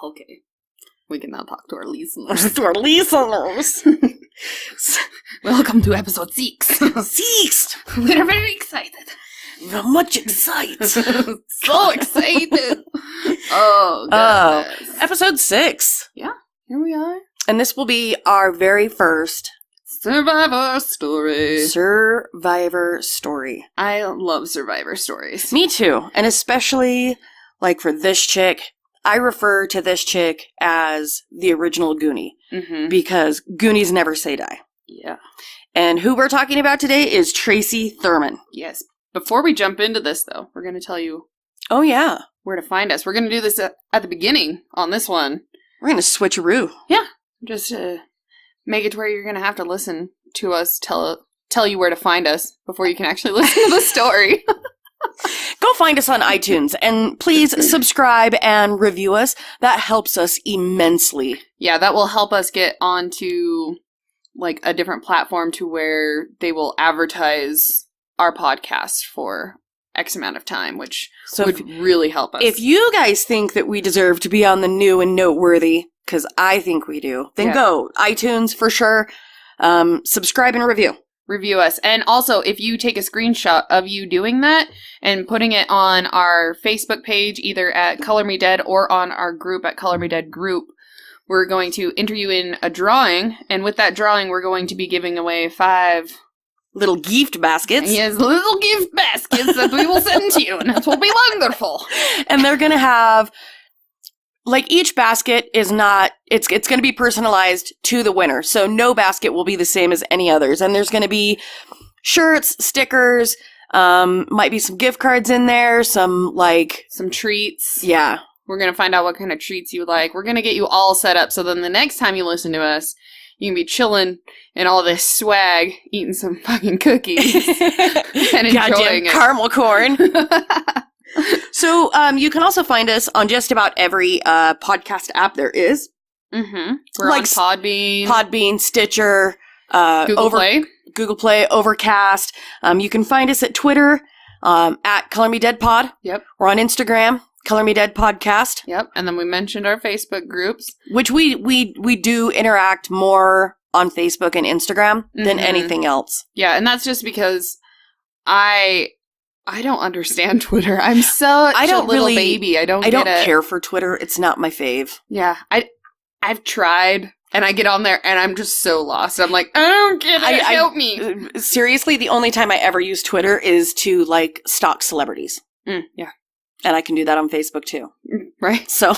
Okay. We can now talk to our listeners. To our listeners. Welcome to episode 6. 6! We're very excited. We're much excited. So excited. Oh, goodness. Episode 6. Yeah, here we are. And this will be our very first Survivor story. Survivor story. I love Survivor stories. Me too. And especially, like, for this chick, I refer to this chick as the original Goonie. Mm-hmm. Because Goonies never say die. Yeah. And who we're talking about today is Tracy Thurman. Yes. Before we jump into this, though, we're going to tell you Oh, yeah. where to find us. We're going to do this at the beginning on this one. We're going to switcheroo. Yeah. Just make it to where you're going to have to listen to us tell you where to find us before you can actually listen to the story. Go find us on iTunes and please subscribe and review us. That helps us immensely. Yeah, that will help us get onto like a different platform to where they will advertise our podcast for X amount of time, which would really help us. If you guys think that we deserve to be on the new and noteworthy, because I think we do, then go iTunes for sure. Subscribe and review. Review us. And also, if you take a screenshot of you doing that and putting it on our Facebook page, either at Color Me Dead or on our group at Color Me Dead Group, we're going to enter you in a drawing. And with that drawing, we're going to be giving away 5 little gift baskets. Yes, little gift baskets that we will send to you. And that will be wonderful. And they're going to have, like, each basket is not, it's going to be personalized to the winner. So no basket will be the same as any others. And there's going to be shirts, stickers, might be some gift cards in there, some treats. Yeah. We're going to find out what kind of treats you like. We're going to get you all set up so then the next time you listen to us, you can be chilling in all this swag, eating some fucking cookies, and enjoying it. Caramel corn. So, you can also find us on just about every podcast app there is. Mm-hmm. We're on Podbean, Stitcher, Google Play, Overcast. You can find us at Twitter, at Color Me Dead Pod. Yep. We're on Instagram, Color Me Dead Podcast. Yep. And then we mentioned our Facebook groups, which we do interact more on Facebook and Instagram than anything else. Yeah, and that's just because I don't understand Twitter. I'm such a little baby. I don't care for Twitter. It's not my fave. Yeah. I've tried, and I get on there, and I'm just so lost. I'm like, I don't get it. Help me. Seriously, the only time I ever use Twitter is to, like, stalk celebrities. Yeah. And I can do that on Facebook, too. Right. So.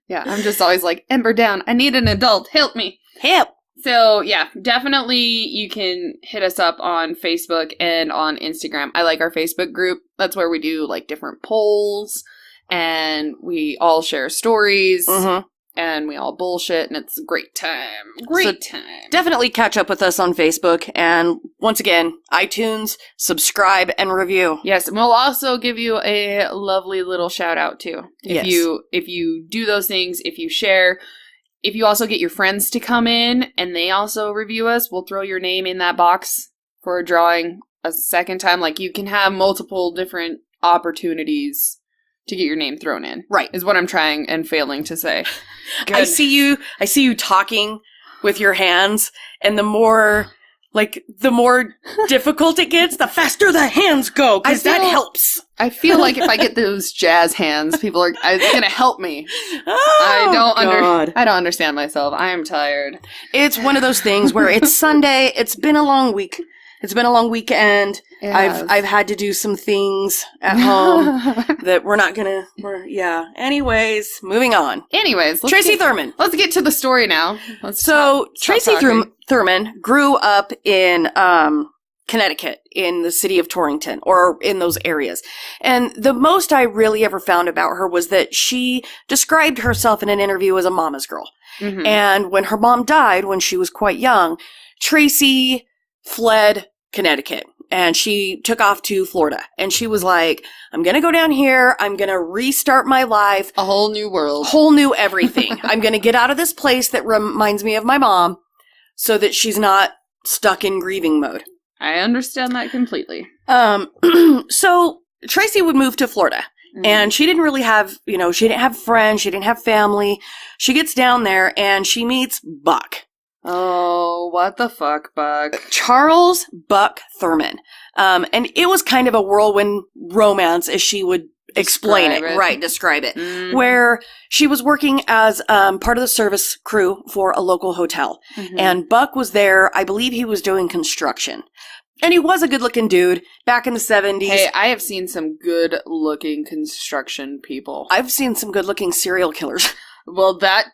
Yeah, I'm just always like, Ember down. I need an adult. Help me. Help. So, yeah, definitely you can hit us up on Facebook and on Instagram. I like our Facebook group. That's where we do, like, different polls, and we all share stories, and we all bullshit, and it's a great time. Great time. Definitely catch up with us on Facebook, and once again, iTunes, subscribe, and review. Yes, and we'll also give you a lovely little shout-out, too. If you do those things, if you share. If you also get your friends to come in and they also review us, we'll throw your name in that box for a drawing a second time. Like, you can have multiple different opportunities to get your name thrown in. Right. Is what I'm trying and failing to say. Good. I see you talking with your hands, and the more difficult it gets, the faster the hands go, because that helps. I feel like if I get those jazz hands, it's going to help me. Oh, I don't understand myself. I am tired. It's one of those things where it's Sunday. It's been a long week. It's been a long weekend. Yes. I've had to do some things at home that we're not gonna. Anyways, moving on. Tracy Thurman. Let's get to the story now. Tracy Thurman grew up in Connecticut, in the city of Torrington, or in those areas. And the most I really ever found about her was that she described herself in an interview as a mama's girl. Mm-hmm. And when her mom died, when she was quite young, Tracy fled Connecticut. And she took off to Florida. And she was like, I'm going to go down here. I'm going to restart my life. A whole new world. Whole new everything. I'm going to get out of this place that reminds me of my mom so that she's not stuck in grieving mode. I understand that completely. So Tracy would move to Florida. And she didn't really have, she didn't have friends. She didn't have family. She gets down there and she meets Buck. Oh, what the fuck, Buck? Charles Buck Thurman. And it was kind of a whirlwind romance, as she would explain it. Right, describe it. Mm-hmm. Where she was working as part of the service crew for a local hotel. Mm-hmm. And Buck was there. I believe he was doing construction. And he was a good-looking dude back in the 70s. Hey, I have seen some good-looking construction people. I've seen some good-looking serial killers. Well, that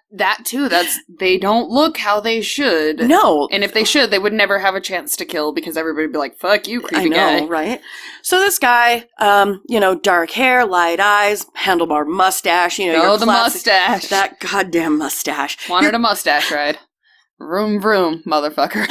too. They don't look how they should. No. And if they should, they would never have a chance to kill because everybody would be like, fuck you, creepy guy. I know, right? So this guy, dark hair, light eyes, handlebar mustache, the mustache. That goddamn mustache. Wanted a mustache ride. Vroom, vroom, motherfucker.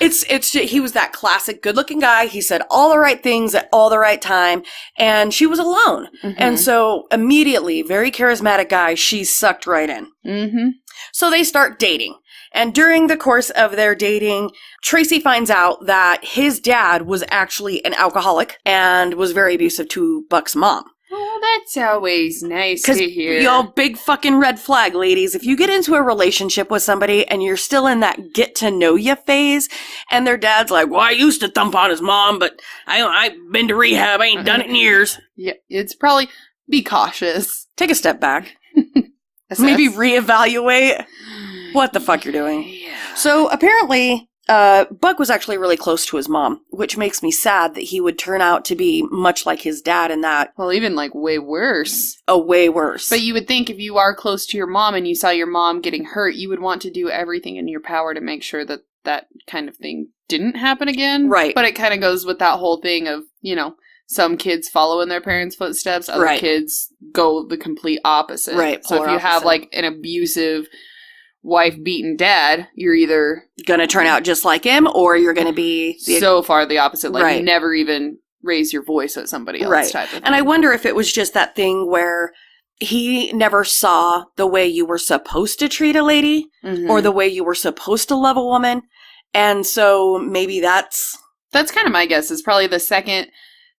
He was that classic good-looking guy. He said all the right things at all the right time, and she was alone. Mm-hmm. And so immediately, very charismatic guy, she sucked right in. Mm-hmm. So they start dating. And during the course of their dating, Tracy finds out that his dad was actually an alcoholic and was very abusive to Buck's mom. Oh, that's always nice to hear. Big fucking red flag, ladies. If you get into a relationship with somebody and you're still in that get-to-know-you phase, and their dad's like, well, I used to thump on his mom, but I've been to rehab. I ain't done it in years. Yeah, it's probably, be cautious. Take a step back. Maybe reevaluate what the fuck you're doing. Yeah. So, apparently... Buck was actually really close to his mom, which makes me sad that he would turn out to be much like his dad in that. Well, even way worse. Way worse. But you would think if you are close to your mom and you saw your mom getting hurt, you would want to do everything in your power to make sure that that kind of thing didn't happen again. Right. But it kind of goes with that whole thing of, some kids follow in their parents' footsteps, other kids go the complete opposite. Right. So if you have an abusive... wife-beaten dad, you're either gonna turn out just like him, or you're gonna be so far the opposite. You never even raise your voice at somebody else type of thing. And I wonder if it was just that thing where he never saw the way you were supposed to treat a lady, or the way you were supposed to love a woman. And so maybe that's kind of my guess, is probably the second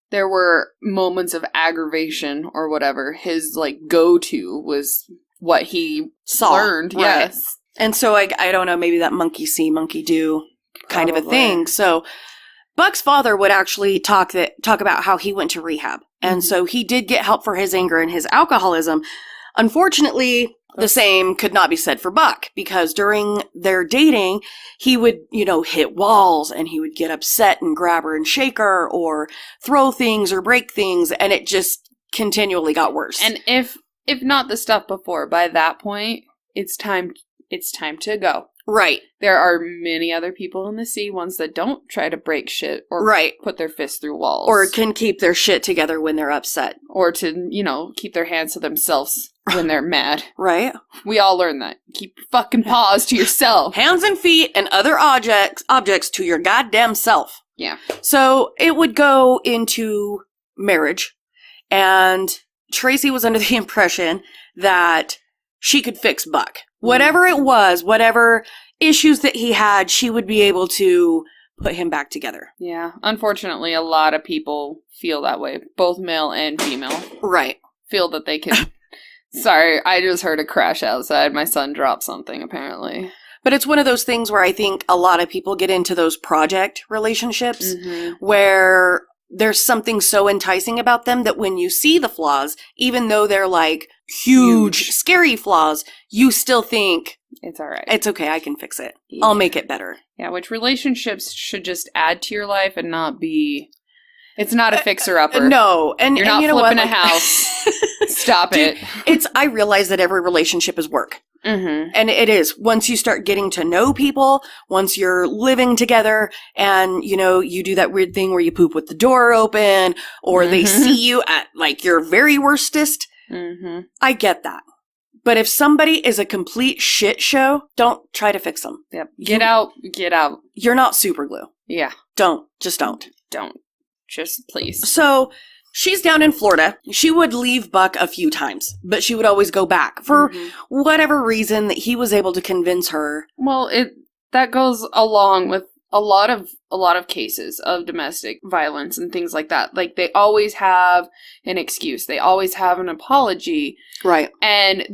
there were moments of aggravation or whatever, his go-to was what he learned. Right. Yes. And so I don't know, maybe that monkey see, monkey do kind of a thing. So Buck's father would actually talk about how he went to rehab. And so he did get help for his anger and his alcoholism. Unfortunately, the same could not be said for Buck, because during their dating, he would, hit walls and he would get upset and grab her and shake her or throw things or break things. And it just continually got worse. And if not the stuff before, by that point, it's time to go. Right. There are many other people in the sea, ones that don't try to break shit or put their fists through walls. Or can keep their shit together when they're upset. Or to, keep their hands to themselves when they're mad. Right. We all learn that. Keep your fucking paws to yourself. Hands and feet and other objects to your goddamn self. Yeah. So it would go into marriage, and Tracy was under the impression that she could fix Buck. Whatever it was, whatever issues that he had, she would be able to put him back together. Yeah. Unfortunately, a lot of people feel that way. Both male and female. Right. Feel that they can... Sorry, I just heard a crash outside. My son dropped something, apparently. But it's one of those things where I think a lot of people get into those project relationships where there's something so enticing about them that when you see the flaws, even though they're huge, scary flaws, you still think, it's all right. It's okay. I can fix it. Yeah. I'll make it better. Yeah, which relationships should just add to your life and not be... It's not a fixer-upper. No. And you're not flipping a house. Stop it. I realize that every relationship is work. Mm-hmm. And it is. Once you start getting to know people, once you're living together and, you do that weird thing where you poop with the door open or they see you at your very worstest. Mm-hmm. I get that. But if somebody is a complete shit show, don't try to fix them. Yep. Get out. You're not super glue. Yeah. Don't. Just don't. Don't. Just please. So she's down in Florida. She would leave Buck a few times, but she would always go back for whatever reason that he was able to convince her. Well, that goes along with a lot of cases of domestic violence and things like that. Like, they always have an excuse. They always have an apology. Right. And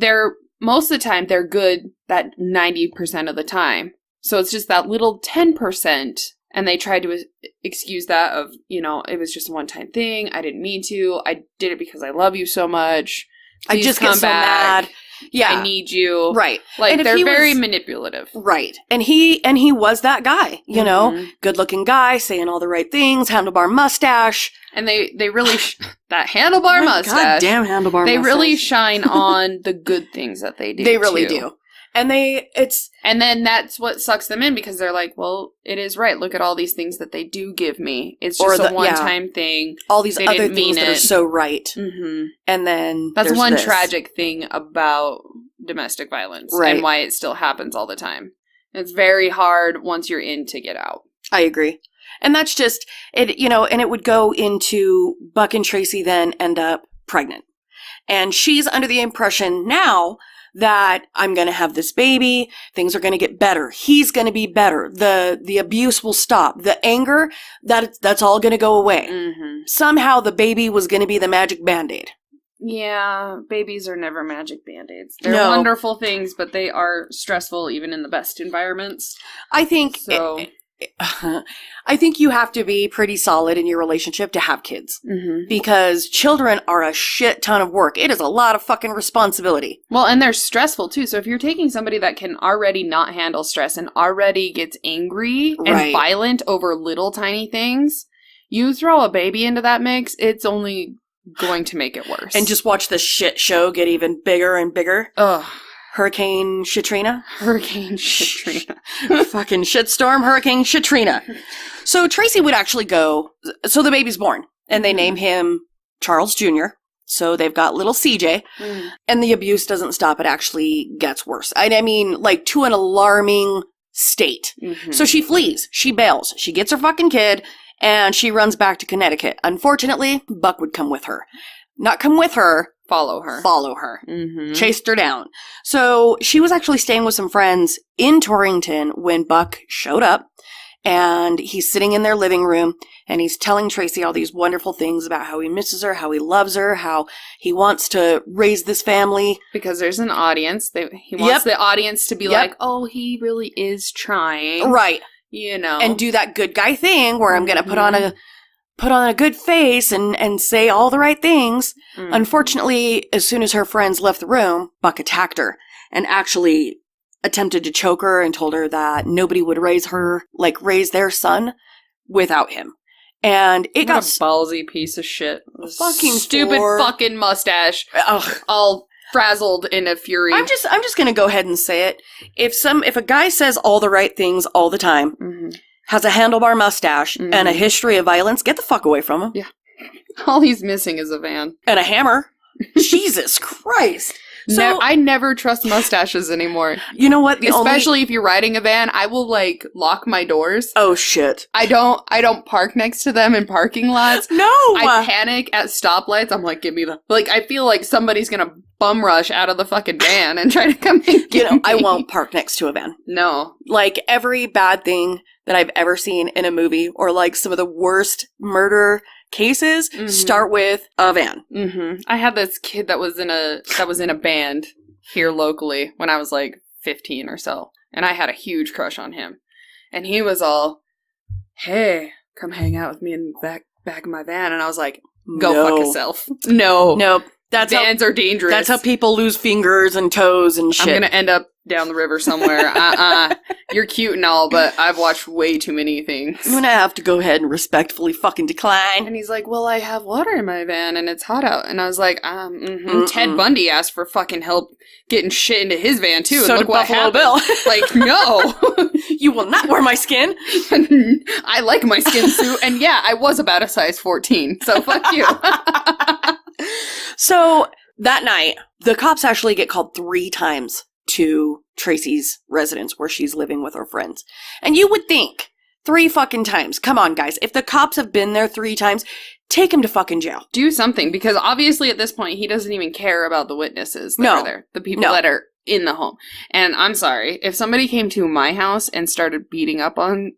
most of the time, they're good that 90% of the time. So it's just that little 10%. And they tried to excuse that of, it was just a one-time thing. I didn't mean to. I did it because I love you so much. Please I just come get so back. mad. Yeah. I need you. Right. Like, they're very manipulative. Right. And he was that guy, good-looking guy, saying all the right things, handlebar mustache. And they really, that handlebar mustache. Goddamn handlebar mustache. They really shine on the good things that they do. They really do. And and then that's what sucks them in, because they're like, well, it is right. Look at all these things that they do give me. It's just a one-time thing. All these other things that are so right. Mm-hmm. And then that's one tragic thing about domestic violence, right, and why it still happens all the time. It's very hard once you're in to get out. I agree. And that's just it, and it would go into Buck and Tracy then end up pregnant. And she's under the impression now that I'm going to have this baby, things are going to get better. He's going to be better. The abuse will stop. The anger, that's all going to go away. Mm-hmm. Somehow the baby was going to be the magic Band-Aid. Yeah, babies are never magic Band-Aids. They're wonderful things, but they are stressful even in the best environments. I think I think you have to be pretty solid in your relationship to have kids. Mm-hmm. Because children are a shit ton of work. It is a lot of fucking responsibility. Well, and they're stressful too. So if you're taking somebody that can already not handle stress and already gets angry and violent over little tiny things, you throw a baby into that mix, it's only going to make it worse. And just watch the shit show get even bigger and bigger. Ugh. Hurricane Shatrina? Hurricane Shatrina. Fucking shitstorm Hurricane Shatrina. So Tracy would actually go, so the baby's born, and they name him Charles Jr., so they've got little CJ, and the abuse doesn't stop. It actually gets worse. I mean, like, to an alarming state. Mm-hmm. So she flees. She bails. She gets her fucking kid, and she runs back to Connecticut. Unfortunately, Buck would come with her. Not come with her. Follow her. Mm-hmm. Chased her down. So she was actually staying with some friends in Torrington when Buck showed up, and he's sitting in their living room, and he's telling Tracy all these wonderful things about how he misses her, how he loves her, how he wants to raise this family. Because there's an audience. He wants the audience to be like, oh, he really is trying. Right. And do that good guy thing where I'm going to put on a good face and say all the right things. Mm. Unfortunately, as soon as her friends left the room, Buck attacked her and actually attempted to choke her and told her that nobody would raise their son without him. And it got a ballsy piece of shit. Fucking stupid fucking mustache. Ugh. All frazzled in a fury. I'm just going to go ahead and say it. If a guy says all the right things all the time, has a handlebar mustache, and a history of violence, get the fuck away from him. Yeah. All he's missing is a van. And a hammer. Jesus Christ. So I never trust mustaches anymore. You know what? Especially if you're riding a van, I will lock my doors. Oh shit. I don't park next to them in parking lots. No. I panic at stoplights. I'm like, give me the I feel like somebody's gonna bum rush out of the fucking van and try to come and get me. I won't park next to a van. No. Like every bad thing that I've ever seen in a movie, or like some of the worst murder cases, start with a van. Mm-hmm. I had this kid that was in a band here locally when I was 15 or so, and I had a huge crush on him, and he was all, "Hey, come hang out with me in the back of my van," and I was like, "Go fuck yourself." No. Vans are dangerous. That's how people lose fingers and toes and shit. I'm gonna end up down the river somewhere. You're cute and all, but I've watched way too many things. I'm gonna have to go ahead and respectfully fucking decline. And he's like, well, I have water in my van and it's hot out. And I was like, Ted Bundy asked for fucking help getting shit into his van too. So and look did Buffalo Bill. No. You will not wear my skin. I like my skin suit. And yeah, I was about a size 14. So fuck you. So that night, the cops actually get called 3 times to Tracy's residence where she's living with her friends. And you would think 3 fucking times. Come on, guys. If the cops have been there 3 times, take him to fucking jail. Do something, because obviously at this point he doesn't even care about the witnesses that are there. The people that are in the home. And I'm sorry, if somebody came to my house and started beating up on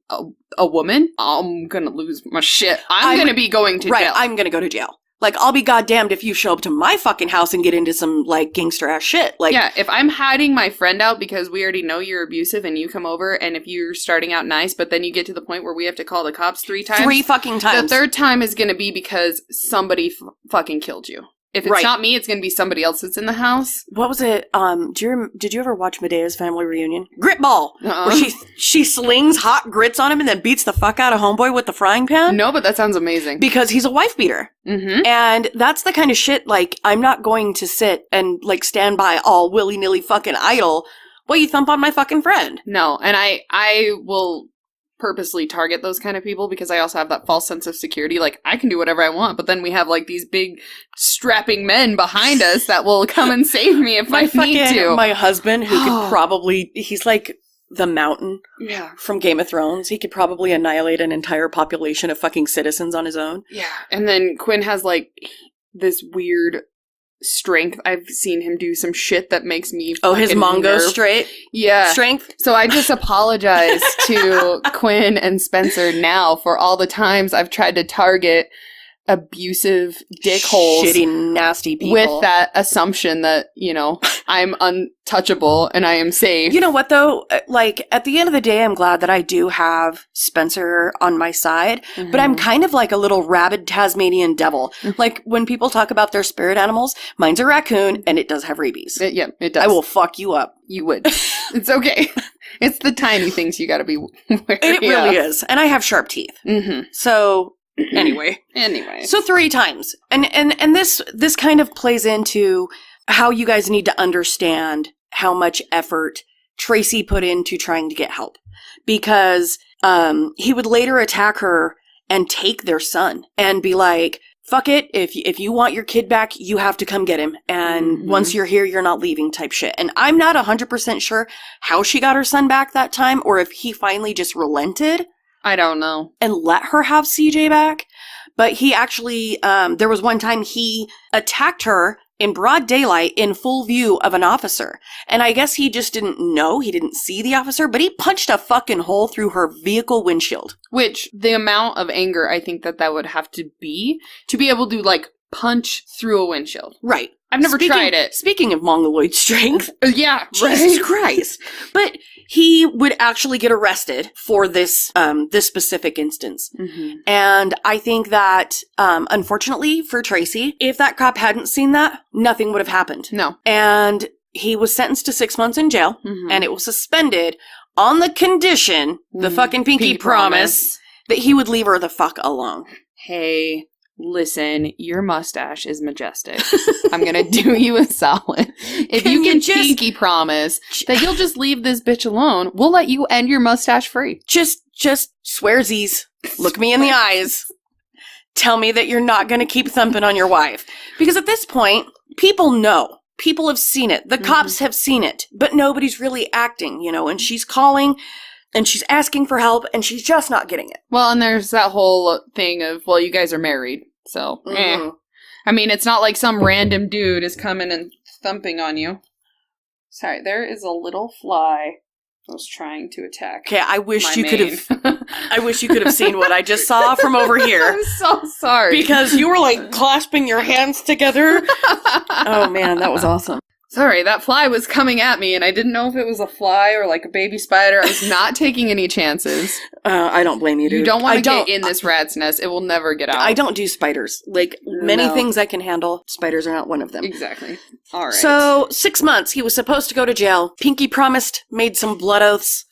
a woman, I'm gonna lose my shit. I'm gonna be going to jail. Right, I'm gonna go to jail. Like, I'll be goddamned if you show up to my fucking house and get into some, like, gangster-ass shit. Like, yeah, if I'm hiding my friend out because we already know you're abusive and you come over, and if you're starting out nice, but then you get to the point where we have to call the cops 3 times. 3 fucking times. The 3rd time is gonna be because somebody fucking killed you. If it's not me, it's going to be somebody else that's in the house. What was it? Did you ever watch Medea's Family Reunion? Gritball! Where she slings hot grits on him and then beats the fuck out of homeboy with the frying pan? No, but that sounds amazing. Because he's a wife beater. Mm-hmm. And that's the kind of shit, like, I'm not going to sit and, like, stand by all willy-nilly fucking idle while you thump on my fucking friend. No, and I will purposely target those kind of people because I also have that false sense of security. Like, I can do whatever I want, but then we have, like, these big strapping men behind us that will come and save me if I need to. My husband, who could probably, he's like the Mountain from Game of Thrones. He could probably annihilate an entire population of fucking citizens on his own. Yeah. And then Quinn has, like, this weird strength. I've seen him do some shit that makes me his Mongo strength. So I just apologize to Quinn and Spencer now for all the times I've tried to target abusive dickholes, shitty, nasty people with that assumption that, you know, I'm untouchable and I am safe. You know what, though? Like, at the end of the day, I'm glad that I do have Spencer on my side, but I'm kind of like a little rabid Tasmanian devil. Like, when people talk about their spirit animals, mine's a raccoon, and it does have rabies. It does. I will fuck you up. You would. It's okay. It's the tiny things you gotta be wary It really is. And I have sharp teeth. So... Anyway. So 3 times. And this kind of plays into how you guys need to understand how much effort Tracy put into trying to get help. Because he would later attack her and take their son and be like, fuck it, if you want your kid back, you have to come get him. And once you're here, you're not leaving type shit. And I'm not 100% sure how she got her son back that time, or if he finally just relented. I don't know. And let her have CJ back. But he actually, there was one time he attacked her in broad daylight in full view of an officer. And I guess he just didn't know. He didn't see the officer, but he punched a fucking hole through her vehicle windshield. Which, the amount of anger I think that would have to be able to, like, punch through a windshield. Right. I've never tried it. Speaking of mongoloid strength. Yeah, right. Jesus Christ. But he would actually get arrested for this this specific instance. And I think that, unfortunately for Tracy, if that cop hadn't seen that, nothing would have happened. No. And he was sentenced to 6 months in jail, and it was suspended on the condition, the fucking pinky promise, that he would leave her the fuck alone. Hey, listen, your mustache is majestic. I'm gonna do you a solid. If you can pinky promise that you'll just leave this bitch alone, we'll let you end your mustache free. Just swearsies. Look me in the eyes. Tell me that you're not gonna keep thumping on your wife. Because at this point, people know. People have seen it. The cops have seen it. But nobody's really acting, you know, and she's calling... And she's asking for help, and she's just not getting it. Well, and there's that whole thing of, well, you guys are married, so, I mean, it's not like some random dude is coming and thumping on you. Sorry, there is a little fly I was trying to attack. Okay, I wish you could have seen what I just saw from over here. I'm so sorry. Because you were, like, clasping your hands together. Oh, man, that was awesome. Sorry, that fly was coming at me, and I didn't know if it was a fly or, like, a baby spider. I was not taking any chances. I don't blame you, dude. You don't want to get in this rat's nest. It will never get out. I don't do spiders. Like, many things I can handle. Spiders are not one of them. Exactly. All right. So, 6 months. He was supposed to go to jail. Pinky promised, made some blood oaths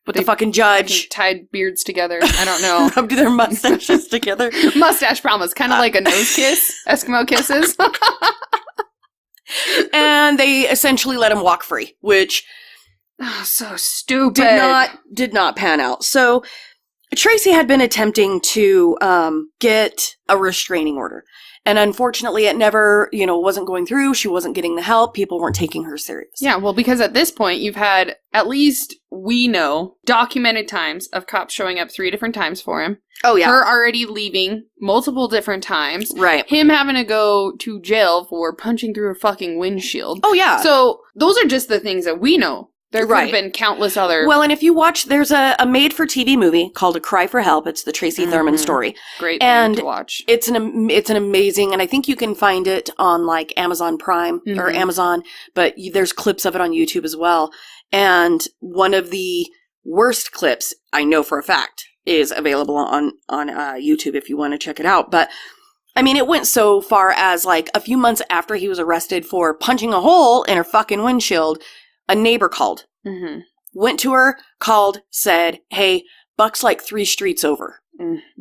with the fucking judge. Tied beards together. I don't know. Rubbed their mustaches together. Mustache promise. Kind of like a nose kiss. Eskimo kisses. And they essentially let him walk free, which so stupid. Did not pan out. So Tracy had been attempting to get a restraining order. And unfortunately, it never, wasn't going through. She wasn't getting the help. People weren't taking her serious. Yeah, well, because at this point, you've had, at least we know, documented times of cops showing up 3 different times for him. Oh, yeah. Her already leaving multiple different times. Right. Him having to go to jail for punching through a fucking windshield. Oh, yeah. So those are just the things that we know. There could have been countless other... Well, and if you watch, there's a made-for-TV movie called A Cry for Help. It's the Tracy Thurman story. Great thing to watch. It's an amazing, and I think you can find it on, like, Amazon Prime or Amazon, but there's clips of it on YouTube as well. And one of the worst clips, I know for a fact, is available on YouTube if you want to check it out. But, I mean, it went so far as, like, a few months after he was arrested for punching a hole in her fucking windshield, a neighbor called, went to her, called, said, hey, Buck's like 3 streets over.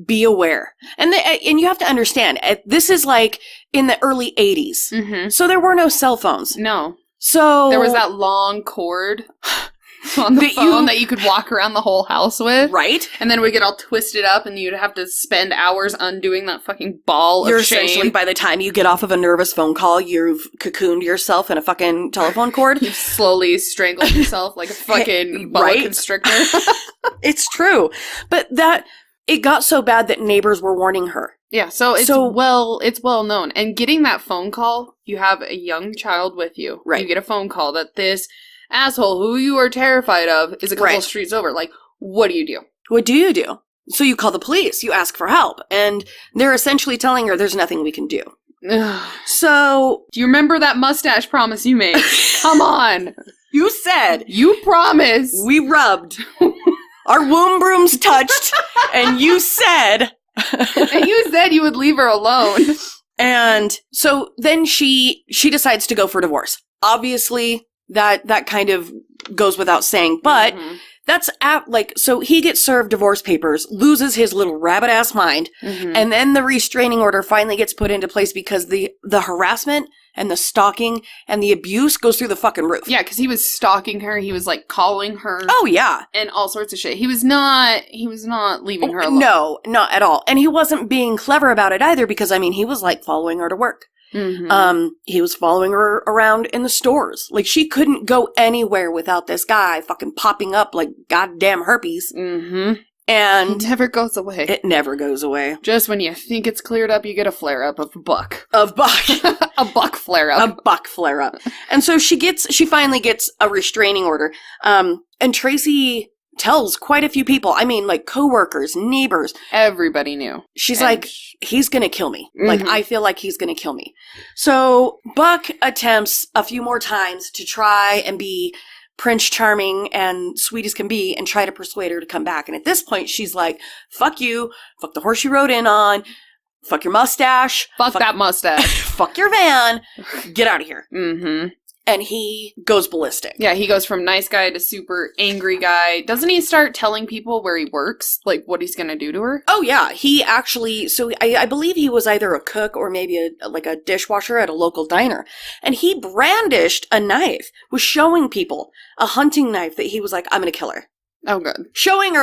Be aware. And you have to understand, this is like in the early 80s. So there were no cell phones. No. So there was that long cord on the phone that you could walk around the whole house with. Right. And then we get all twisted up and you'd have to spend hours undoing that fucking ball of shame. Essentially, by the time you get off of a nervous phone call, you've cocooned yourself in a fucking telephone cord. You've slowly strangled yourself like a fucking boa constrictor. It's true. But it got so bad that neighbors were warning her. Yeah, so it's well known. And getting that phone call, you have a young child with you. Right. You get a phone call that this asshole who you are terrified of is a couple of streets over. Like, what do you do? What do you do? So you call the police. You ask for help. And they're essentially telling her there's nothing we can do. So... Do you remember that mustache promise you made? Come on. You said... You promised. We rubbed. Our womb brooms touched. And you said... And you said you would leave her alone. And so then she decides to go for divorce. Obviously... That kind of goes without saying, but that's so he gets served divorce papers, loses his little rabbit ass mind, and then the restraining order finally gets put into place because the harassment and the stalking and the abuse goes through the fucking roof. Yeah, because he was stalking her. He was like calling her. Oh yeah, and all sorts of shit. He was not leaving her alone. No, not at all. And he wasn't being clever about it either because I mean he was like following her to work. He was following her around in the stores. Like, she couldn't go anywhere without this guy fucking popping up like goddamn herpes. And it never goes away. It never goes away. Just when you think it's cleared up, you get a flare-up of Buck. A Buck flare-up. A Buck flare-up. And so she finally gets a restraining order. And Tracy tells quite a few people, I mean, like, coworkers, neighbors. Everybody knew. She's like, he's gonna kill me. Like, I feel like he's gonna kill me. So, Buck attempts a few more times to try and be Prince Charming and sweet as can be and try to persuade her to come back. And at this point, she's like, fuck you, fuck the horse you rode in on, fuck your mustache. Fuck that mustache. Fuck your van. Get out of here. And he goes ballistic. Yeah, he goes from nice guy to super angry guy. Doesn't he start telling people where he works? Like, what he's going to do to her? Oh, yeah. He actually... So, I believe he was either a cook or maybe a dishwasher at a local diner. And he brandished a knife, was showing people a hunting knife that he was like, I'm going to kill her. Oh, good. Showing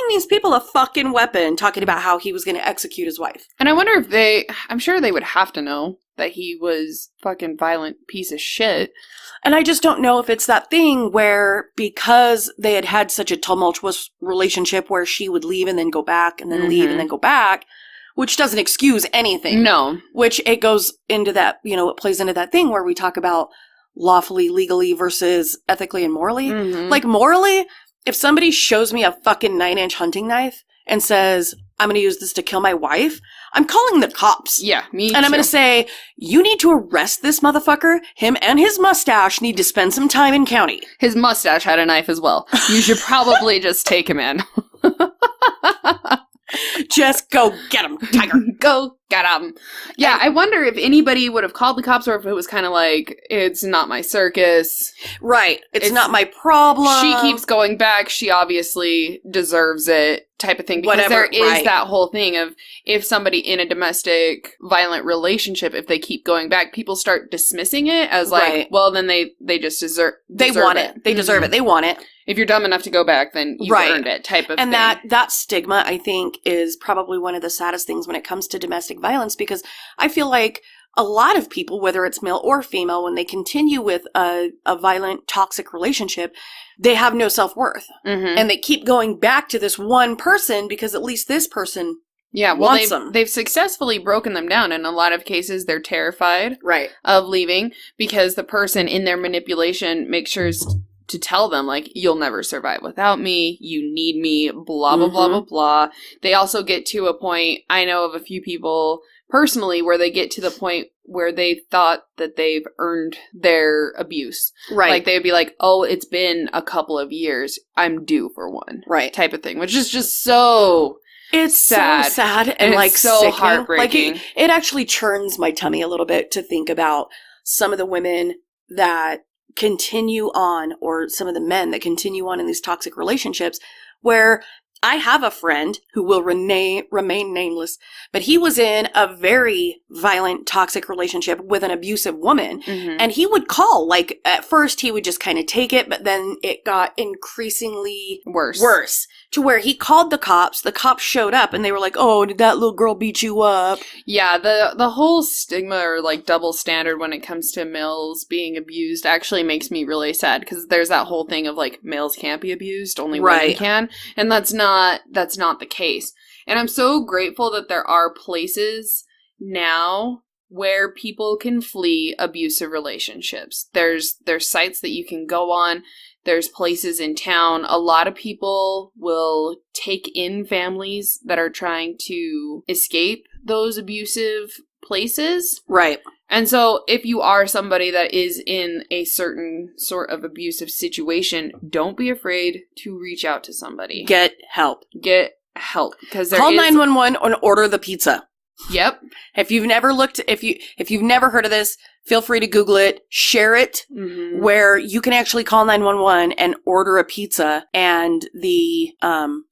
these people a fucking weapon, talking about how he was going to execute his wife. And I wonder if I'm sure they would have to know that he was fucking violent piece of shit. And I just don't know if it's that thing where because they had such a tumultuous relationship where she would leave and then go back and then leave and then go back, which doesn't excuse anything. No. Which it goes into that, it plays into that thing where we talk about lawfully, legally versus ethically and morally. Like morally, if somebody shows me a fucking 9-inch hunting knife and says, I'm going to use this to kill my wife, I'm calling the cops. Yeah, me too. And I'm going to say, you need to arrest this motherfucker. Him and his mustache need to spend some time in county. His mustache had a knife as well. You should probably just take him in. Just go get him, tiger. Go get him. Yeah, I wonder if anybody would have called the cops or if it was kind of like, it's not my circus. Right. It's not my problem. She keeps going back. She obviously deserves it type of thing. Because there is that whole thing of if somebody in a domestic violent relationship, if they keep going back, people start dismissing it as like, well, then they just deserve They want it. They deserve it. They want it. if you're dumb enough to go back, then you've earned it type of thing. And that stigma, I think, is probably one of the saddest things when it comes to domestic violence, because I feel like a lot of people, whether it's male or female, when they continue with a violent, toxic relationship, they have no self-worth. Mm-hmm. And they keep going back to this one person because at least this person wants them. They've successfully broken them down. In a lot of cases, they're terrified of leaving because the person in their manipulation makes sure to tell them, like, you'll never survive without me, you need me, blah, blah, blah, blah, blah. They also get to a point, I know of a few people personally, where they get to the point where they thought that they've earned their abuse. Right. Like, they'd be like, oh, it's been a couple of years, I'm due for one. Right. Type of thing, which is just so... It's sad. So sad and like so sickening. Heartbreaking. Like it actually churns my tummy a little bit to think about some of the women that continue on, or some of the men that continue on in these toxic relationships, where I have a friend who will remain nameless, but he was in a very violent, toxic relationship with an abusive woman. Mm-hmm. And he would call, like, at first he would just kind of take it, but then it got increasingly worse to where he called the cops showed up, and they were like, oh, did that little girl beat you up? Yeah, the whole stigma or, like, double standard when it comes to males being abused actually makes me really sad, because there's that whole thing of, like, males can't be abused, only women can, and that's not the case. And I'm so grateful that there are places now where people can flee abusive relationships. There's sites that you can go on. There's places in town. A lot of people will take in families that are trying to escape those abusive places. Right. And so if you are somebody that is in a certain sort of abusive situation, don't be afraid to reach out to somebody. Get help. Because call 911 and order the pizza. Yep. If you've never heard of this, feel free to Google it, share it, where you can actually call 911 and order a pizza, and the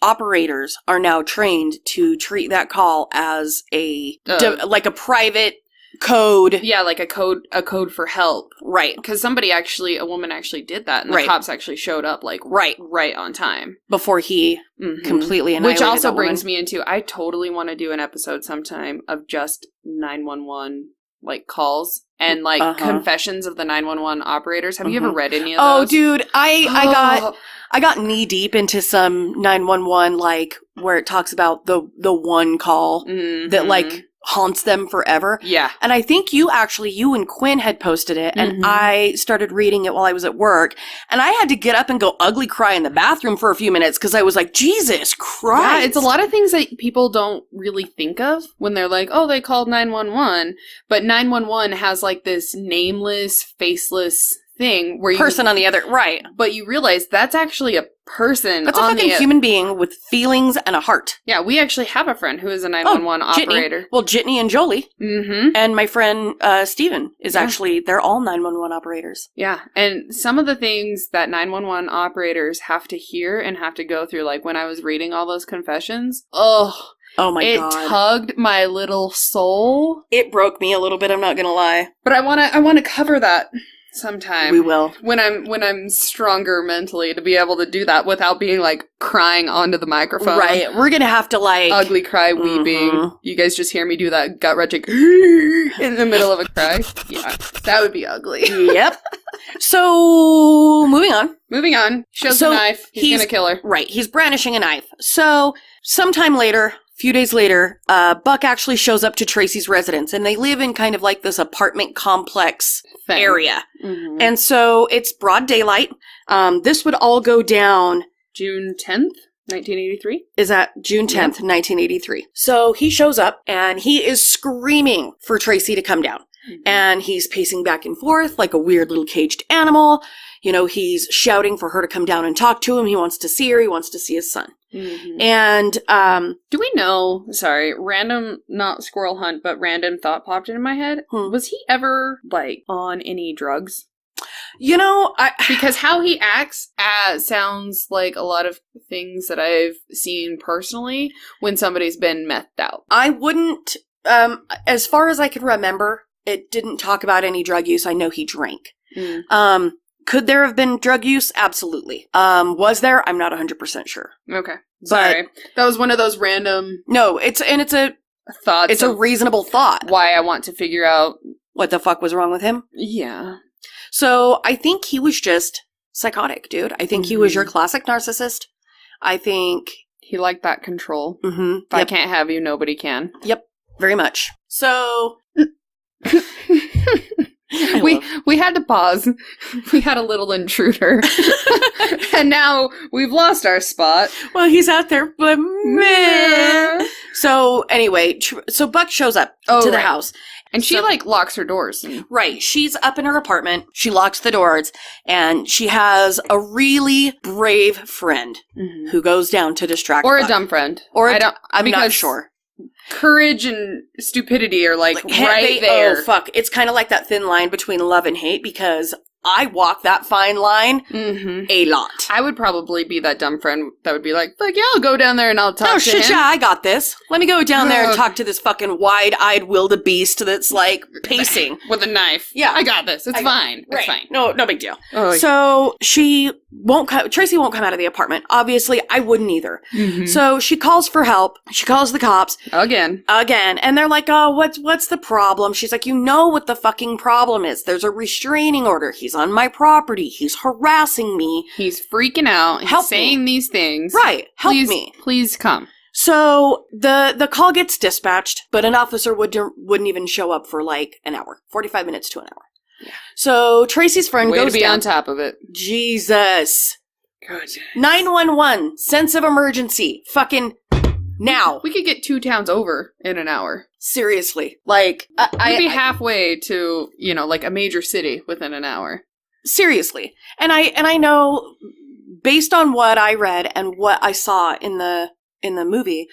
operators are now trained to treat that call as like a private code. Yeah, like a code for help. Right. Because a woman actually did that, and the cops actually showed up, like, right on time. Before he completely annihilated. Which also brings me into, I totally want to do an episode sometime of just 911, like, calls and, like, confessions of the 911 operaters. Have you ever read any of those? Oh, dude, I got knee deep into some 911, like, where it talks about the one call that, like, haunts them forever. Yeah. And I think you and Quinn had posted it, and I started reading it while I was at work, and I had to get up and go ugly cry in the bathroom for a few minutes because I was like, Jesus Christ. Yeah, it's a lot of things that people don't really think of when they're like, oh, they called 911, but 911 has, like, this nameless, faceless thing where person on the other, right? But you realize that's actually a person. That's a fucking human being with feelings and a heart. Yeah, we actually have a friend who is a 911 operator. Well, Jitney and Jolie, and my friend Steven is actually, they're all 911 operators. Yeah, and some of the things that 911 operators have to hear and have to go through, like when I was reading all those confessions, oh my God. It tugged my little soul. It broke me a little bit, I'm not gonna lie. But I want to cover that sometime. We will. When I'm stronger mentally to be able to do that without being, like, crying onto the microphone. Right. We're gonna have to, like, ugly cry weeping. You guys just hear me do that gut-wrenching in the middle of a cry. Yeah. That would be ugly. Yep. So, moving on. Shows a knife. He's gonna kill her. Right. He's brandishing a knife. So, sometime later, few days later, Buck actually shows up to Tracy's residence, and they live in kind of like this apartment complex area. And so it's broad daylight. This would all go down June 10th, 1983. Is that June 10th, 1983. So he shows up, and he is screaming for Tracy to come down. And he's pacing back and forth like a weird little caged animal. You know, he's shouting for her to come down and talk to him. He wants to see her. He wants to see his son. And, do we know, sorry, random, not squirrel hunt, but random thought popped into my head. Was he ever, like, on any drugs? You know, because how he acts sounds like a lot of things that I've seen personally when somebody's been methed out. I wouldn't, as far as I can remember, it didn't talk about any drug use. I know he drank. Could there have been drug use? Absolutely. Was there? I'm not 100% sure. Okay. Sorry. That was one of those random... No, it's a thoughts. It's a reasonable thought. Why I want to figure out... What the fuck was wrong with him? Yeah. So, I think he was just psychotic, dude. I think he was your classic narcissist. I think... He liked that control. Mm-hmm. If I can't have you, nobody can. Yep. Very much. So... We had to pause. We had a little intruder. And now we've lost our spot. Well, he's out there, but meh. So anyway, so Buck shows up to the house. And she, locks her doors. Right. She's up in her apartment. She locks the doors. And she has a really brave friend who goes down to distract Or Buck. a dumb friend. I'm not sure. Courage and stupidity are right there. Oh, fuck. It's kind of like that thin line between love and hate because I walk that fine line a lot. I would probably be that dumb friend that would be like, fuck yeah, I'll go down there and I'll talk to him. Oh, shit, yeah, I got this. Let me go down there and talk to this fucking wide-eyed wildebeest that's, pacing. With a knife. Yeah. I got this. It's fine. Right. It's fine. No big deal. Oh, so Tracy won't come out of the apartment. Obviously, I wouldn't either. So she calls for help. She calls the cops. Again. And they're like, oh, what's the problem? She's like, you know what the fucking problem is. There's a restraining order. He's on my property. He's harassing me. He's freaking out. He's saying these things. Right. Help me. Please come. So the call gets dispatched, but an officer wouldn't even show up for an hour, 45 minutes to an hour. Yeah. So Tracy's friend goes down. Way to be on top of it. Jesus. Good. 911, sense of emergency. Fucking now. We could get 2 towns over in an hour. Seriously. We'd be halfway to, a major city within an hour. Seriously. And I know, based on what I read and what I saw in the movie,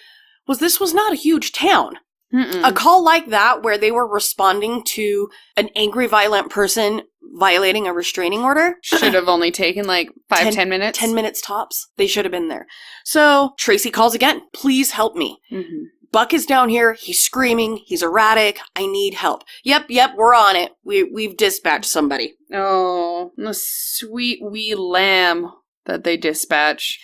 this was not a huge town. A call like that where they were responding to an angry, violent person violating a restraining order should have only taken 10 minutes. 10 minutes tops. They should have been there. So Tracy calls again. Please help me. Buck is down here. He's screaming. He's erratic. I need help. Yep, we're on it. We've dispatched somebody. Oh, the sweet wee lamb that they dispatch.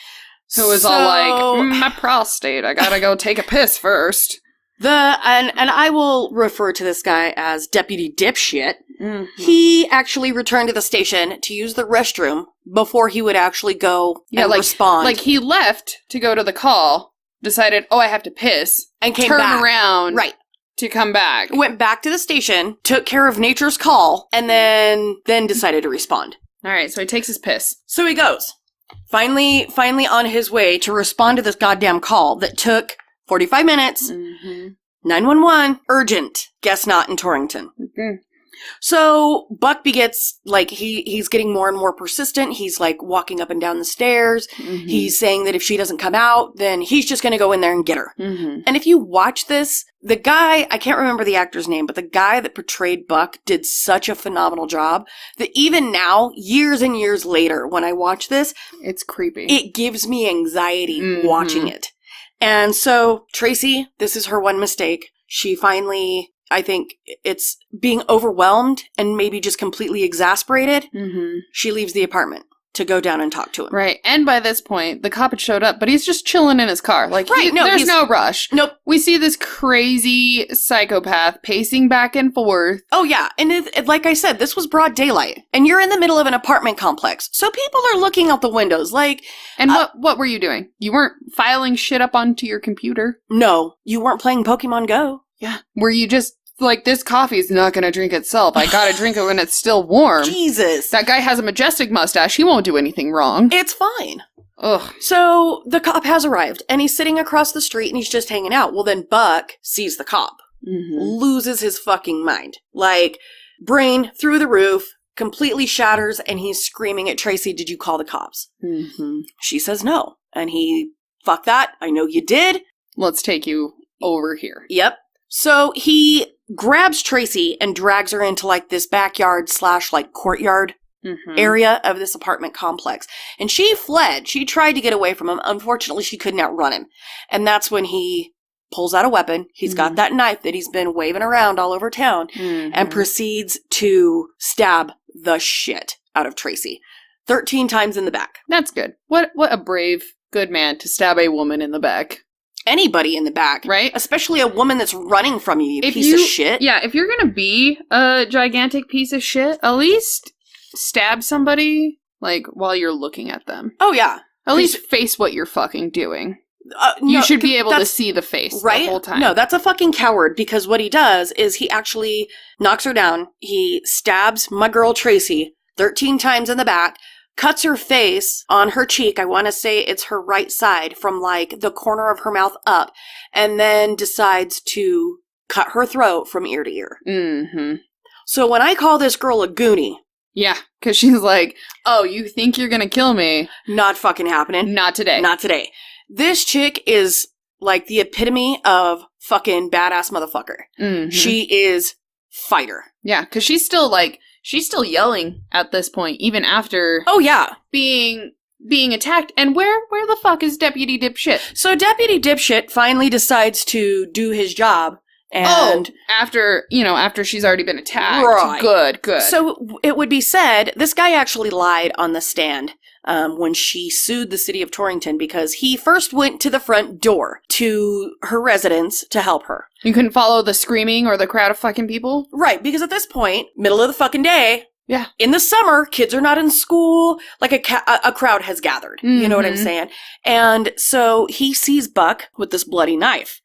Who was all my prostate. I gotta go take a piss first. And I will refer to this guy as Deputy Dipshit. He actually returned to the station to use the restroom before he would actually go and respond. He left to go to the call, decided, I have to piss, and came turned back. Around right. to come back. Went back to the station, took care of nature's call, and then decided to respond. All right, so he takes his piss. So he goes. Finally on his way to respond to this goddamn call that took 45 minutes. 911, urgent. Guess not in Torrington. So Buck gets he's getting more and more persistent. He's walking up and down the stairs. He's saying that if she doesn't come out, then he's just going to go in there and get her. And if you watch this, the guy, I can't remember the actor's name, but the guy that portrayed Buck did such a phenomenal job that even now, years and years later, when I watch this, it's creepy. It gives me anxiety watching it. And so Tracy, this is her one mistake. She finally, I think it's being overwhelmed and maybe just completely exasperated. She leaves the apartment to go down and talk to him. Right. And by this point, the cop had showed up, but he's just chilling in his car. There's no rush. Nope. We see this crazy psychopath pacing back and forth. Oh, yeah. And like I said, this was broad daylight. And you're in the middle of an apartment complex. So people are looking out the windows And what were you doing? You weren't filing shit up onto your computer. No. You weren't playing Pokemon Go. Yeah. Were you just this coffee's not going to drink itself. I got to drink it when it's still warm. Jesus. That guy has a majestic mustache. He won't do anything wrong. It's fine. Ugh. So the cop has arrived, and he's sitting across the street, and he's just hanging out. Well, then Buck sees the cop. Loses his fucking mind. Brain through the roof, completely shatters, and he's screaming at Tracy, did you call the cops? She says no. And he, fuck that. I know you did. Let's take you over here. Yep. So he grabs Tracy and drags her into this backyard / courtyard area of this apartment complex. And she fled. She tried to get away from him. Unfortunately, she couldn't outrun him. And that's when he pulls out a weapon. He's got that knife that he's been waving around all over town and proceeds to stab the shit out of Tracy. 13 times in the back. That's good. What a brave, good man to stab a woman in the back. Anybody in the back. Right? Especially a woman that's running from you, piece of shit. Yeah, if you're gonna be a gigantic piece of shit, at least stab somebody, like, while you're looking at them. Oh, yeah. At least face what you're fucking doing. You should be able to see the face the whole time. No, that's a fucking coward, because what he does is he actually knocks her down. He stabs my girl Tracy 13 times in the back, cuts her face on her cheek. I want to say it's her right side from like the corner of her mouth up, and then decides to cut her throat from ear to ear. Mm-hmm. So when I call this girl a goonie. Yeah, because she's like, oh, you think you're going to kill me? Not fucking happening. Not today. Not today. This chick is like the epitome of fucking badass motherfucker. Mm-hmm. She is fighter. Yeah, because she's still yelling at this point, even after being attacked. And where the fuck is Deputy Dipshit? So Deputy Dipshit finally decides to do his job. And after she's already been attacked. Right. Good. So it would be said, this guy actually lied on the stand when she sued the city of Torrington, because he first went to the front door to her residence to help her. You couldn't follow the screaming or the crowd of fucking people? Right, because at this point, middle of the fucking day, yeah, in the summer, kids are not in school, like a crowd has gathered. Mm-hmm. You know what I'm saying? And so he sees Buck with this bloody knife.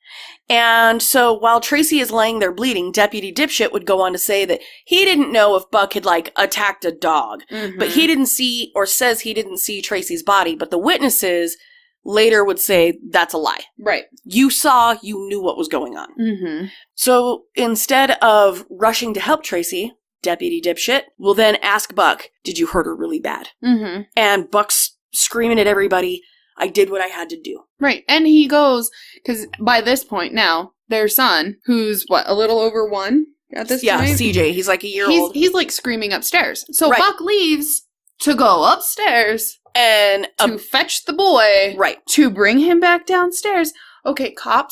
And so while Tracy is laying there bleeding, Deputy Dipshit would go on to say that he didn't know if Buck had, like, attacked a dog. Mm-hmm. But he didn't see, or says he didn't see Tracy's body. But the witnesses later would say that's a lie. Right. You saw, you knew what was going on. Mm-hmm. So instead of rushing to help Tracy, Deputy Dipshit will then ask Buck, did you hurt her really bad? Mm-hmm. And Buck's screaming at everybody, I did what I had to do. Right. And he goes, because by this point now, their son, who's, a little over 1 at this point? Yeah, CJ. He's like a year old. He's like screaming upstairs. So Buck leaves to go upstairs and to fetch the boy. Right. To bring him back downstairs. Okay, Cop,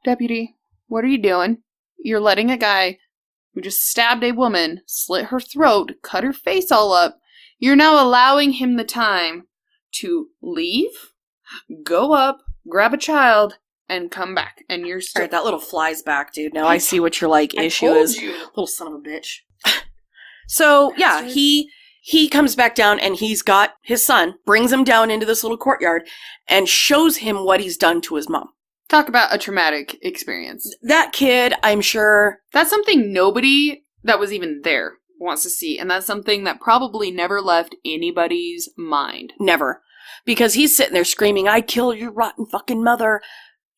deputy, what are you doing? You're letting a guy who just stabbed a woman, slit her throat, cut her face all up. You're now allowing him the time to leave, go up, grab a child, and come back. And you're still... Alright, that little fly's back, dude. Now I see what your, issue is. Little son of a bitch. So, yeah, he comes back down, and he's got his son, brings him down into this little courtyard, and shows him what he's done to his mom. Talk about a traumatic experience. That kid, I'm sure... That's something nobody that was even there wants to see, and that's something that probably never left anybody's mind. Never. Because he's sitting there screaming, I killed your rotten fucking mother.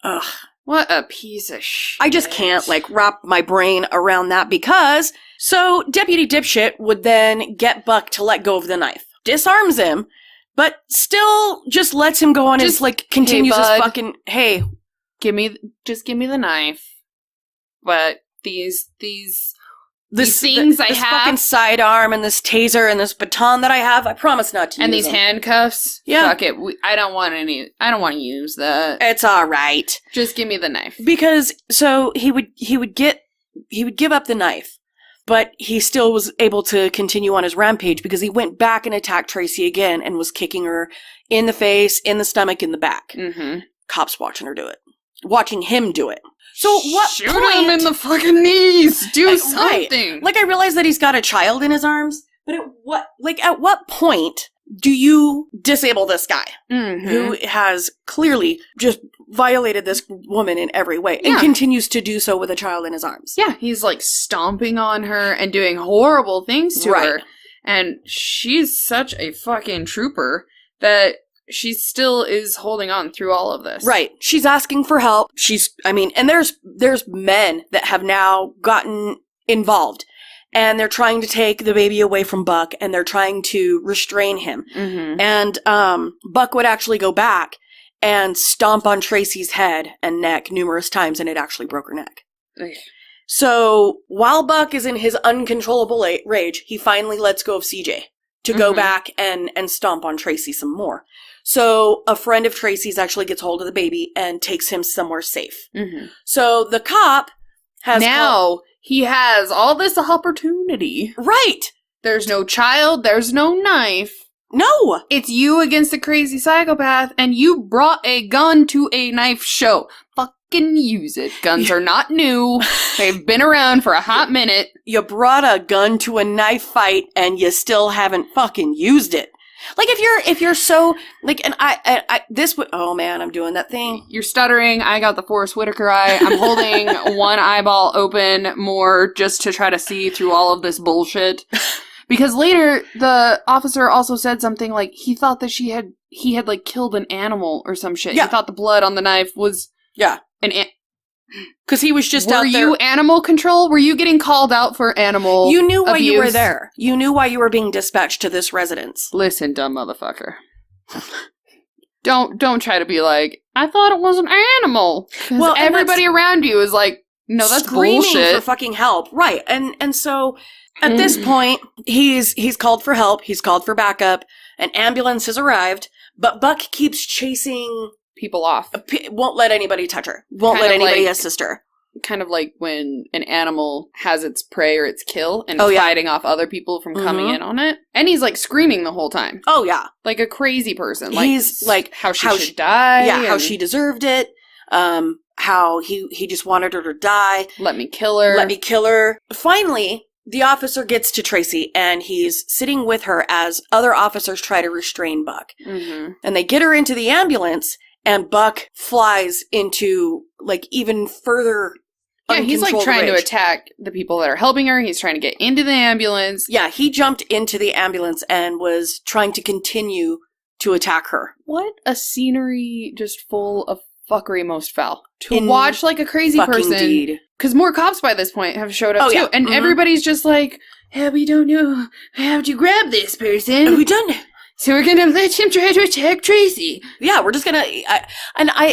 Ugh. What a piece of shit. I just can't, wrap my brain around that, because... So, Deputy Dipshit would then get Buck to let go of the knife. Disarms him, but still just lets him go on and, continues his fucking... Hey. Give me the knife. But these things I have, this fucking sidearm and this taser and this baton that I have, I promise not to use and these them. Handcuffs. Yeah, fuck it. I don't want to use that. It's all right. Just give me the knife. Because so he would give up the knife, but he still was able to continue on his rampage because he went back and attacked Tracy again and was kicking her in the face, in the stomach, in the back. Mm-hmm. Cops watching him do it. So what Shoot point... him in the fucking knees! Do something! Right. I realize that he's got a child in his arms, but at what point do you disable this guy who has clearly just violated this woman in every way and continues to do so with a child in his arms? Yeah, he's stomping on her and doing horrible things to her. And she's such a fucking trooper that she still is holding on through all of this. Right. She's asking for help. And there's men that have now gotten involved, and they're trying to take the baby away from Buck, and they're trying to restrain him. Mm-hmm. And Buck would actually go back and stomp on Tracy's head and neck numerous times, and it actually broke her neck. Ugh. So while Buck is in his uncontrollable rage, he finally lets go of CJ to go back and stomp on Tracy some more. So a friend of Tracy's actually gets hold of the baby and takes him somewhere safe. Mm-hmm. So the cop has... Now he has all this opportunity. Right. There's no child. There's no knife. No! It's you against the crazy psychopath, and you brought a gun to a knife show. Fucking use it. Guns are not new. They've been around for a hot minute. You brought a gun to a knife fight, and you still haven't fucking used it. Like, if you're so, like, and oh man, I'm doing that thing. You're stuttering. I got the Forrest Whitaker eye. I'm holding one eyeball open more just to try to see through all of this bullshit. Because later, the officer also said something like, he thought that he had like killed an animal or some shit. Yeah. He thought the blood on the knife was because he was just out there. Were you animal control? Were you getting called out for animal You knew why abuse? you were there. You knew why you were being dispatched to this residence. Listen, dumb motherfucker. Don't try to be like, I thought it was an animal. Well, everybody around you is like, no, that's screaming bullshit. For fucking help. Right. And so at this point, he's called for help. He's called for backup. An ambulance has arrived, but Buck keeps chasing people off. Won't let anybody touch her. Won't let anybody assist her. Kind of like when an animal has its prey or its kill and is fighting off other people from coming in on it. And he's like screaming the whole time. Oh, yeah. Like a crazy person. He's like how she should die. Yeah, how she deserved it. How he just wanted her to die. Let me kill her. Finally, the officer gets to Tracy, and he's sitting with her as other officers try to restrain Buck. Mm-hmm. And they get her into the ambulance, and Buck flies into, like, even further he's, like, trying to attack the people that are helping her. He's trying to get into the ambulance. Yeah, he jumped into the ambulance and was trying to continue to attack her. What a scenery just full of fuckery most foul. To watch, like, a crazy person. Because more cops by this point have showed up, too. Yeah. And everybody's just like, yeah, we don't know how to grab this person. We don't know. So we're gonna let him try to attack Tracy. Yeah, we're just gonna...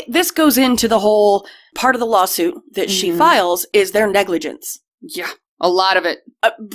this goes into the whole part of the lawsuit that she files is their negligence. Yeah, a lot of it.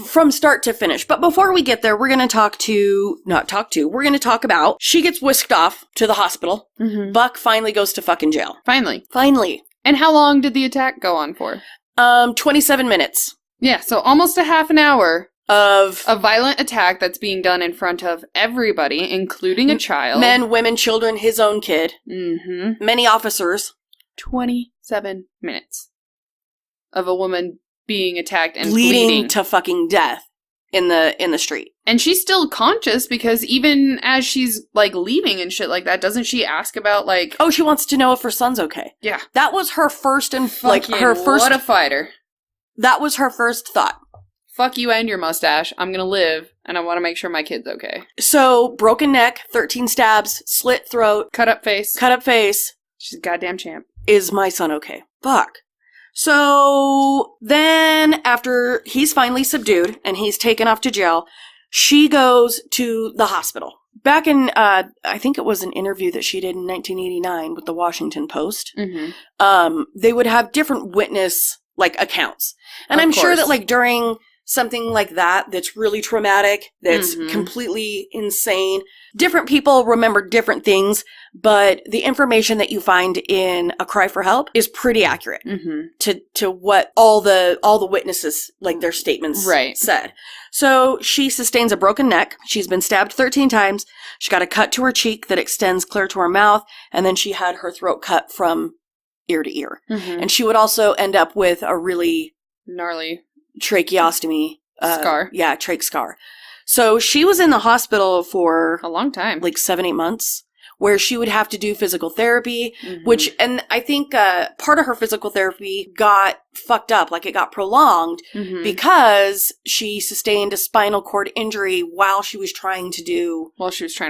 From start to finish. But before we get there, we're gonna we're gonna talk about... She gets whisked off to the hospital. Mm-hmm. Buck finally goes to fucking jail. Finally. And how long did the attack go on for? 27 minutes. Yeah, so almost a half an hour. Of a violent attack that's being done in front of everybody, including a child. Men, women, children, his own kid. Mm-hmm. Many officers. 27 minutes of a woman being attacked and bleeding to fucking death in the street. And she's still conscious because even as she's, like, leaving and shit like that, doesn't she ask about, like... Oh, she wants to know if her son's okay. Yeah. That was her first and, what a fighter. That was her first thought. Fuck you and your mustache. I'm gonna live, and I want to make sure my kid's okay. So, broken neck, 13 stabs, slit throat. Cut up face. She's a goddamn champ. Is my son okay? Fuck. So, then, after he's finally subdued, and he's taken off to jail, she goes to the hospital. Back in, I think it was an interview that she did in 1989 with the Washington Post, they would have different witness, like, accounts. And I'm sure that, like, during... something like that's really traumatic, that's completely insane. Different people remember different things, but the information that you find in A Cry for Help is pretty accurate to what all the witnesses, like their statements said. So she sustains a broken neck. She's been stabbed 13 times. She got a cut to her cheek that extends clear to her mouth, and then she had her throat cut from ear to ear. And she would also end up with a really gnarly tracheostomy scar. Yeah, trach scar. So she was in the hospital for a long time, like 7-8 months, where she would have to do physical therapy, which, and I think part of her physical therapy got fucked up, like it got prolonged because she sustained a spinal cord injury while she was trying to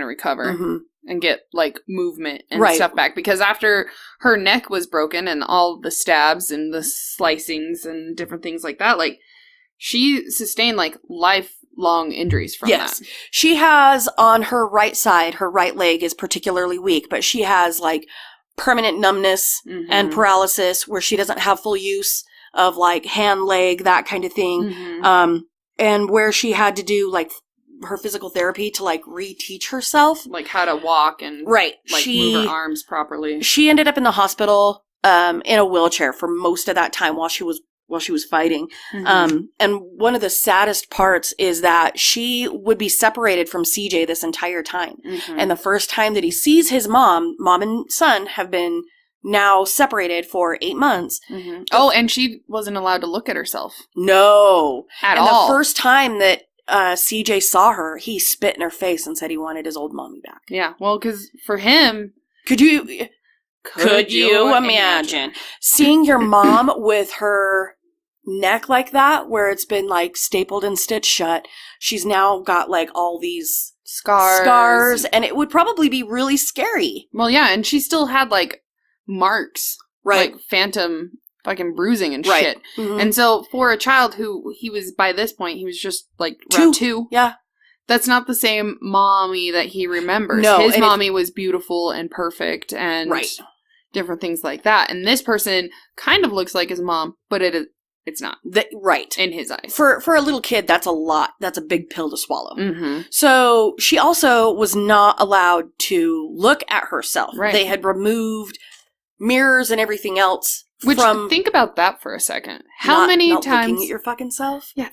recover. And get, like, movement and stuff back. Because after her neck was broken and all the stabs and the slicings and different things like that, like, she sustained, like, lifelong injuries from that. She has, on her right side, her right leg is particularly weak, but she has, like, permanent numbness and paralysis where she doesn't have full use of, like, hand, leg, that kind of thing. And where she had to do, like, her physical therapy to, like, reteach herself. Like, how to walk and, like, move her arms properly. She ended up in the hospital in a wheelchair for most of that time while she was fighting. And one of the saddest parts is that she would be separated from CJ this entire time. And the first time that he sees his mom and son have been now separated for 8 months. Oh, and she wasn't allowed to look at herself. No. At all. And the first time that CJ saw her, he spit in her face and said he wanted his old mommy back. Yeah, well, because for him... Could you imagine seeing your mom with her neck like that, where it's been like stapled and stitched shut? She's now got like all these scars, and it would probably be really scary. Well, yeah, and she still had like marks, right? Like phantom fucking bruising and shit. And so for a child who he was, by this point, he was just like around 2. Yeah. That's not the same mommy that he remembers. No, his mommy was beautiful and perfect and different things like that. And this person kind of looks like his mom, but it's not. Right. In his eyes. For a little kid, that's a lot. That's a big pill to swallow. So she also was not allowed to look at herself. Right. They had removed mirrors and everything else. Think about that for a second. How many times looking at your fucking self? Yeah,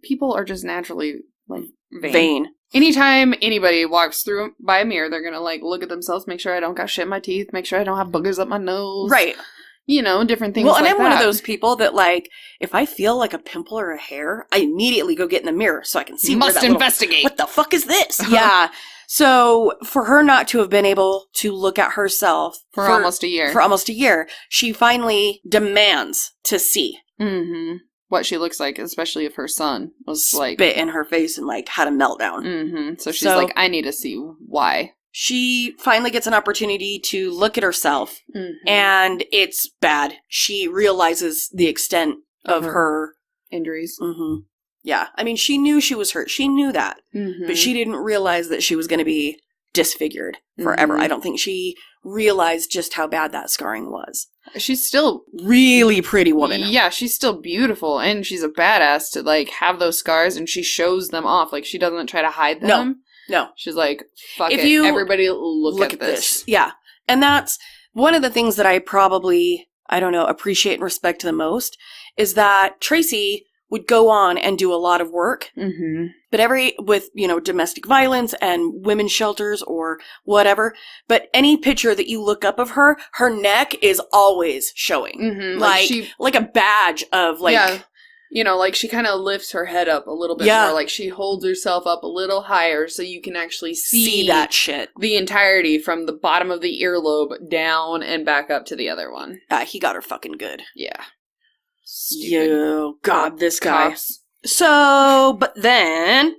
people are just naturally like vain. Anytime anybody walks by a mirror, they're gonna like look at themselves, make sure I don't got shit in my teeth, make sure I don't have boogers up my nose. Right. You know, different things. Well, and I'm one of those people that like, if I feel like a pimple or a hair, I immediately go get in the mirror so I can see. Must investigate. What the fuck is this? Yeah. So for her not to have been able to look at herself for almost a year, she finally demands to see what she looks like, especially if her son was like spit in her face and like had a meltdown. So she's like, I need to see why. She finally gets an opportunity to look at herself, and it's bad. She realizes the extent of her injuries. Yeah. I mean, she knew she was hurt. She knew that. But she didn't realize that she was going to be disfigured forever. I don't think she realized just how bad that scarring was. She's still really pretty woman. Yeah, she's still beautiful, and she's a badass to like have those scars, and she shows them off. Like, she doesn't try to hide them. No. She's like, fuck it, everybody look at this. Yeah. And that's one of the things that I probably, appreciate and respect the most, is that Tracy would go on and do a lot of work. But with domestic violence and women's shelters or whatever. But any picture that you look up of her neck is always showing. Like a badge of like... Yeah. Like she kind of lifts her head up a little bit more. Like she holds herself up a little higher so you can actually see that shit. The entirety from the bottom of the earlobe down and back up to the other one. He got her fucking good. Yeah. Yo, God, this guy. So, but then,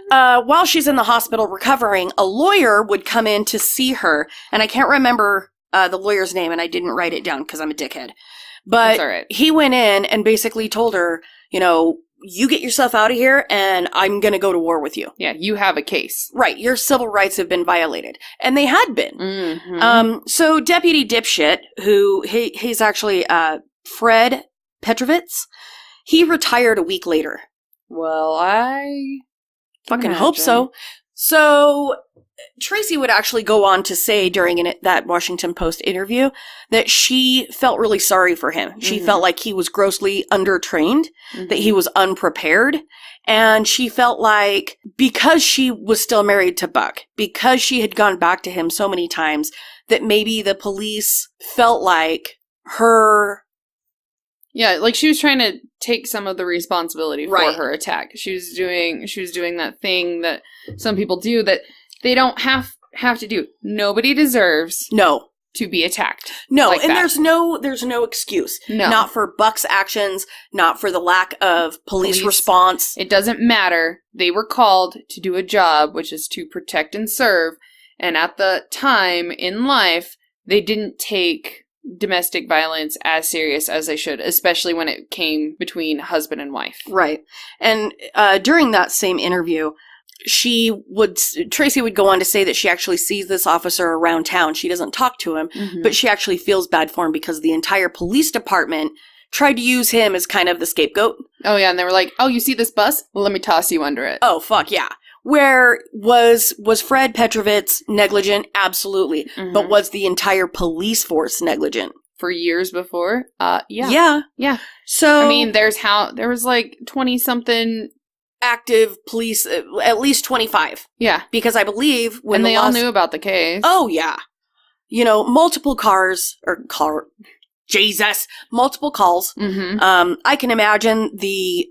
while she's in the hospital recovering, a lawyer would come in to see her, and I can't remember the lawyer's name, and I didn't write it down because I'm a dickhead. But he went in and basically told her, you get yourself out of here, and I'm going to go to war with you. Yeah, you have a case. Right, your civil rights have been violated. And they had been. So Deputy Dipshit, who he's actually Fred Petrovitz, he retired a week later. Well, I fucking hope so. So Tracy would actually go on to say during that Washington Post interview that she felt really sorry for him. She felt like he was grossly undertrained, that he was unprepared, and she felt like because she was still married to Buck, because she had gone back to him so many times, that maybe the police felt like her... Yeah, like she was trying to take some of the responsibility for her attack. She was doing that thing that some people do that they don't have to do. Nobody deserves to be attacked. No, like and that. there's no excuse. No. Not for Buck's actions, not for the lack of police response. It doesn't matter. They were called to do a job, which is to protect and serve. And at the time in life, they didn't take domestic violence as serious as they should, especially when it came between husband and wife. Right. And during that same interview, Tracy would go on to say that she actually sees this officer around town. She doesn't talk to him, but she actually feels bad for him because the entire police department tried to use him as kind of the scapegoat. Oh, yeah. And they were like, oh, you see this bus? Well, let me toss you under it. Oh, fuck, yeah. Where was Fred Petrovitz negligent? Absolutely. But was the entire police force negligent? for years before. Yeah. So I mean, there was like 20-something active police, at least 25. Yeah. Because I believe when they all knew about the case. Oh, yeah. You know, multiple multiple calls. Mm-hmm. I can imagine the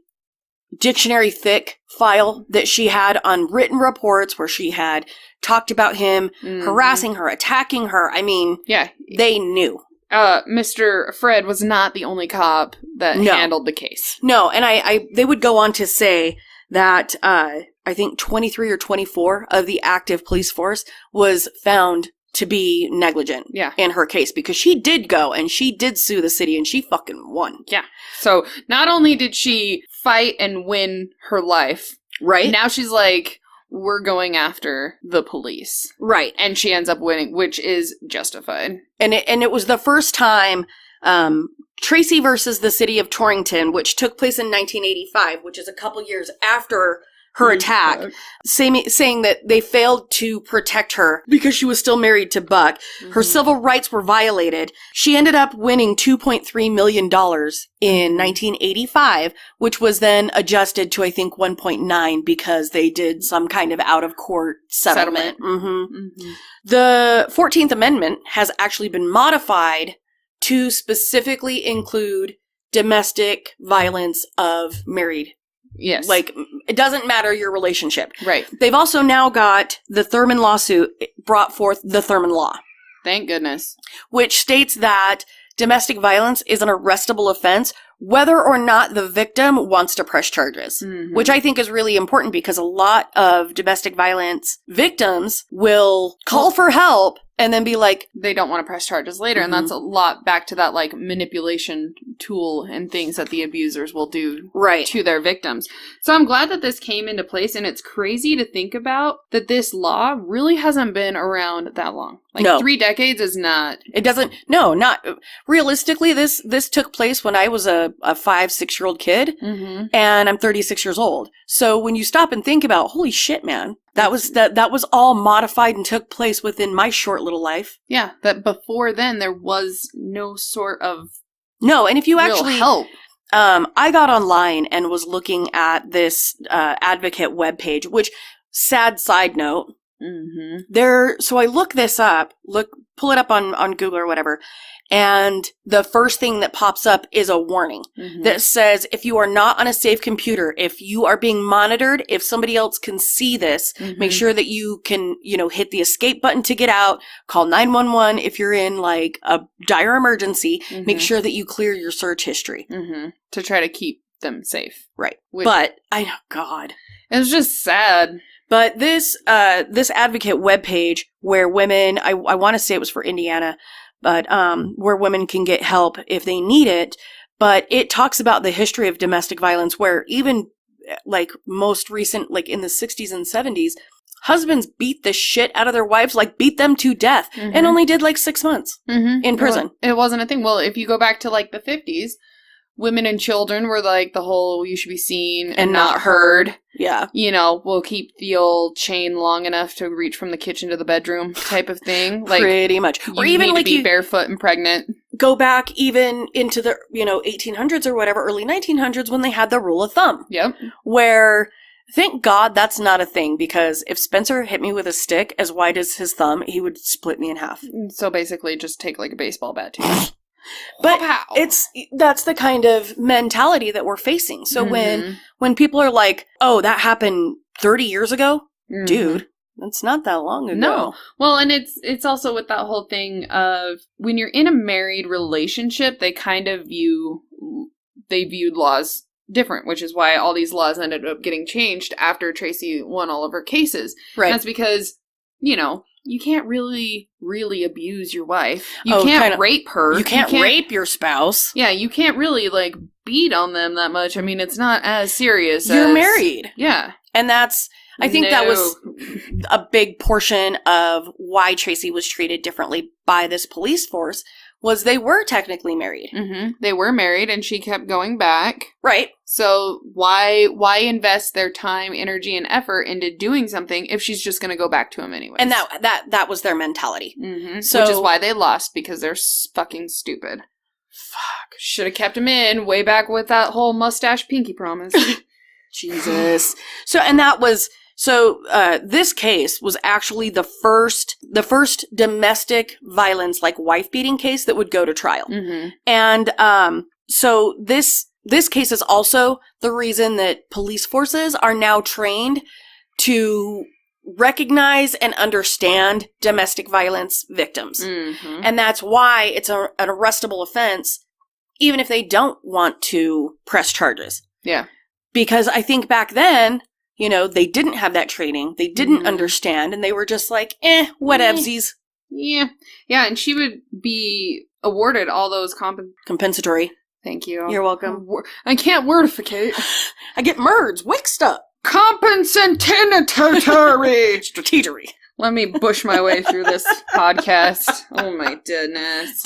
dictionary thick file that she had on written reports where she had talked about him harassing her, attacking her. I mean, yeah, they knew. Mr. Fred was not the only cop that handled the case. No, and they would go on to say that I think 23 or 24 of the active police force was found to be negligent in her case, because she did go and she did sue the city and she fucking won. Yeah. So not only did she fight and win her life, right? Now she's like, we're going after the police. Right. And she ends up winning, which is justified. And it was the first time Tracy versus the city of Torrington, which took place in 1985, which is a couple years after her attack, saying that they failed to protect her because she was still married to Buck. Mm-hmm. Her civil rights were violated. She ended up winning $2.3 million in 1985, which was then adjusted to, I think, 1.9 because they did some kind of out-of-court settlement. Mm-hmm. Mm-hmm. The 14th Amendment has actually been modified to specifically include domestic violence of married. Yes. Like, it doesn't matter your relationship. Right. They've also now got the Thurman lawsuit brought forth the Thurman Law. Thank goodness. Which states that domestic violence is an arrestable offense whether or not the victim wants to press charges. Mm-hmm. Which I think is really important because a lot of domestic violence victims will call for help and then be like, they don't want to press charges later. Mm-hmm. And that's a lot back to that like manipulation tool and things that the abusers will do to their victims. So I'm glad that this came into place, and it's crazy to think about that this law really hasn't been around that long. Like 3 decades is not. It doesn't. No, not realistically. This took place when I was a 5-6-year-old kid, and I'm 36 years old. So when you stop and think about, holy shit, man, that was all modified and took place within my short little life. Yeah, that before then there was no sort of and if you actually help. I got online and was looking at this advocate webpage, which, sad side note, so I look this up, pull it up on Google or whatever, and the first thing that pops up is a warning that says, if you are not on a safe computer, if you are being monitored, if somebody else can see this, make sure that you can, hit the escape button to get out, call 911 if you're in like a dire emergency, make sure that you clear your search history. To try to keep them safe. Right. But, I know, God. It was just sad. But this advocate webpage where women, I want to say it was for Indiana, but where women can get help if they need it. But it talks about the history of domestic violence where even like most recent, like in the 60s and 70s, husbands beat the shit out of their wives, like beat them to death, and only did like 6 months in prison. It wasn't a thing. Well, if you go back to like the 50s, women and children were like the whole you should be seen and not heard. Yeah. We'll keep the old chain long enough to reach from the kitchen to the bedroom type of thing. Like, pretty much. Or even like you barefoot and pregnant. Go back even into the, 1800s or whatever, early 1900s when they had the rule of thumb. Yep. Where, thank God that's not a thing, because if Spencer hit me with a stick as wide as his thumb, he would split me in half. So basically just take like a baseball bat too. But that's the kind of mentality that we're facing. So when people are like, oh, that happened 30 years ago, dude, that's not that long ago. No. Well, and it's also with that whole thing of when you're in a married relationship, they kind of viewed laws different, which is why all these laws ended up getting changed after Tracy won all of her cases. Right. And that's because, you can't really abuse your wife. You can't rape her. You can't rape your spouse. Yeah, you can't really, like, beat on them that much. I mean, it's not as serious You're married. Yeah. And I think that was a big portion of why Tracy was treated differently by this police force, was they were technically married. Mm-hmm. They were married, and she kept going back. Right. So why invest their time, energy, and effort into doing something if she's just going to go back to him anyway? And that was their mentality. Mm-hmm. So, which is why they lost, because they're fucking stupid. Fuck. Should have kept him in way back with that whole mustache pinky promise. Jesus. This case was actually the first domestic violence, like wife beating case that would go to trial. Mm-hmm. And so this case is also the reason that police forces are now trained to recognize and understand domestic violence victims. Mm-hmm. And that's why it's an arrestable offense, even if they don't want to press charges. Yeah. Because I think back then, they didn't have that training. They didn't understand, and they were just like, whatevsies. Yeah. Yeah, and she would be awarded all those compensatory. Thank you. You're welcome. I can't wordificate. I get merds mixed up. Compensatory. Strategery. Let me bush my way through this podcast. Oh my goodness.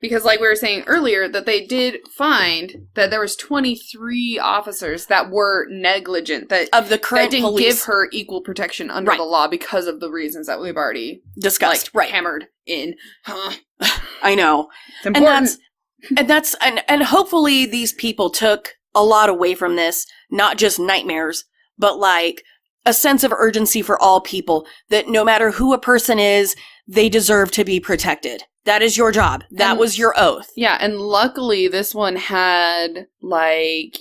Because like we were saying earlier, that they did find that there was 23 officers that were negligent. Of the current that didn't police. give her equal protection under the law because of the reasons that we've already discussed. Hammered in. I know. It's important. And hopefully these people took a lot away from this, not just nightmares, but like a sense of urgency for all people, that no matter who a person is, they deserve to be protected. That is your job. That was your oath. Yeah, and luckily this one had like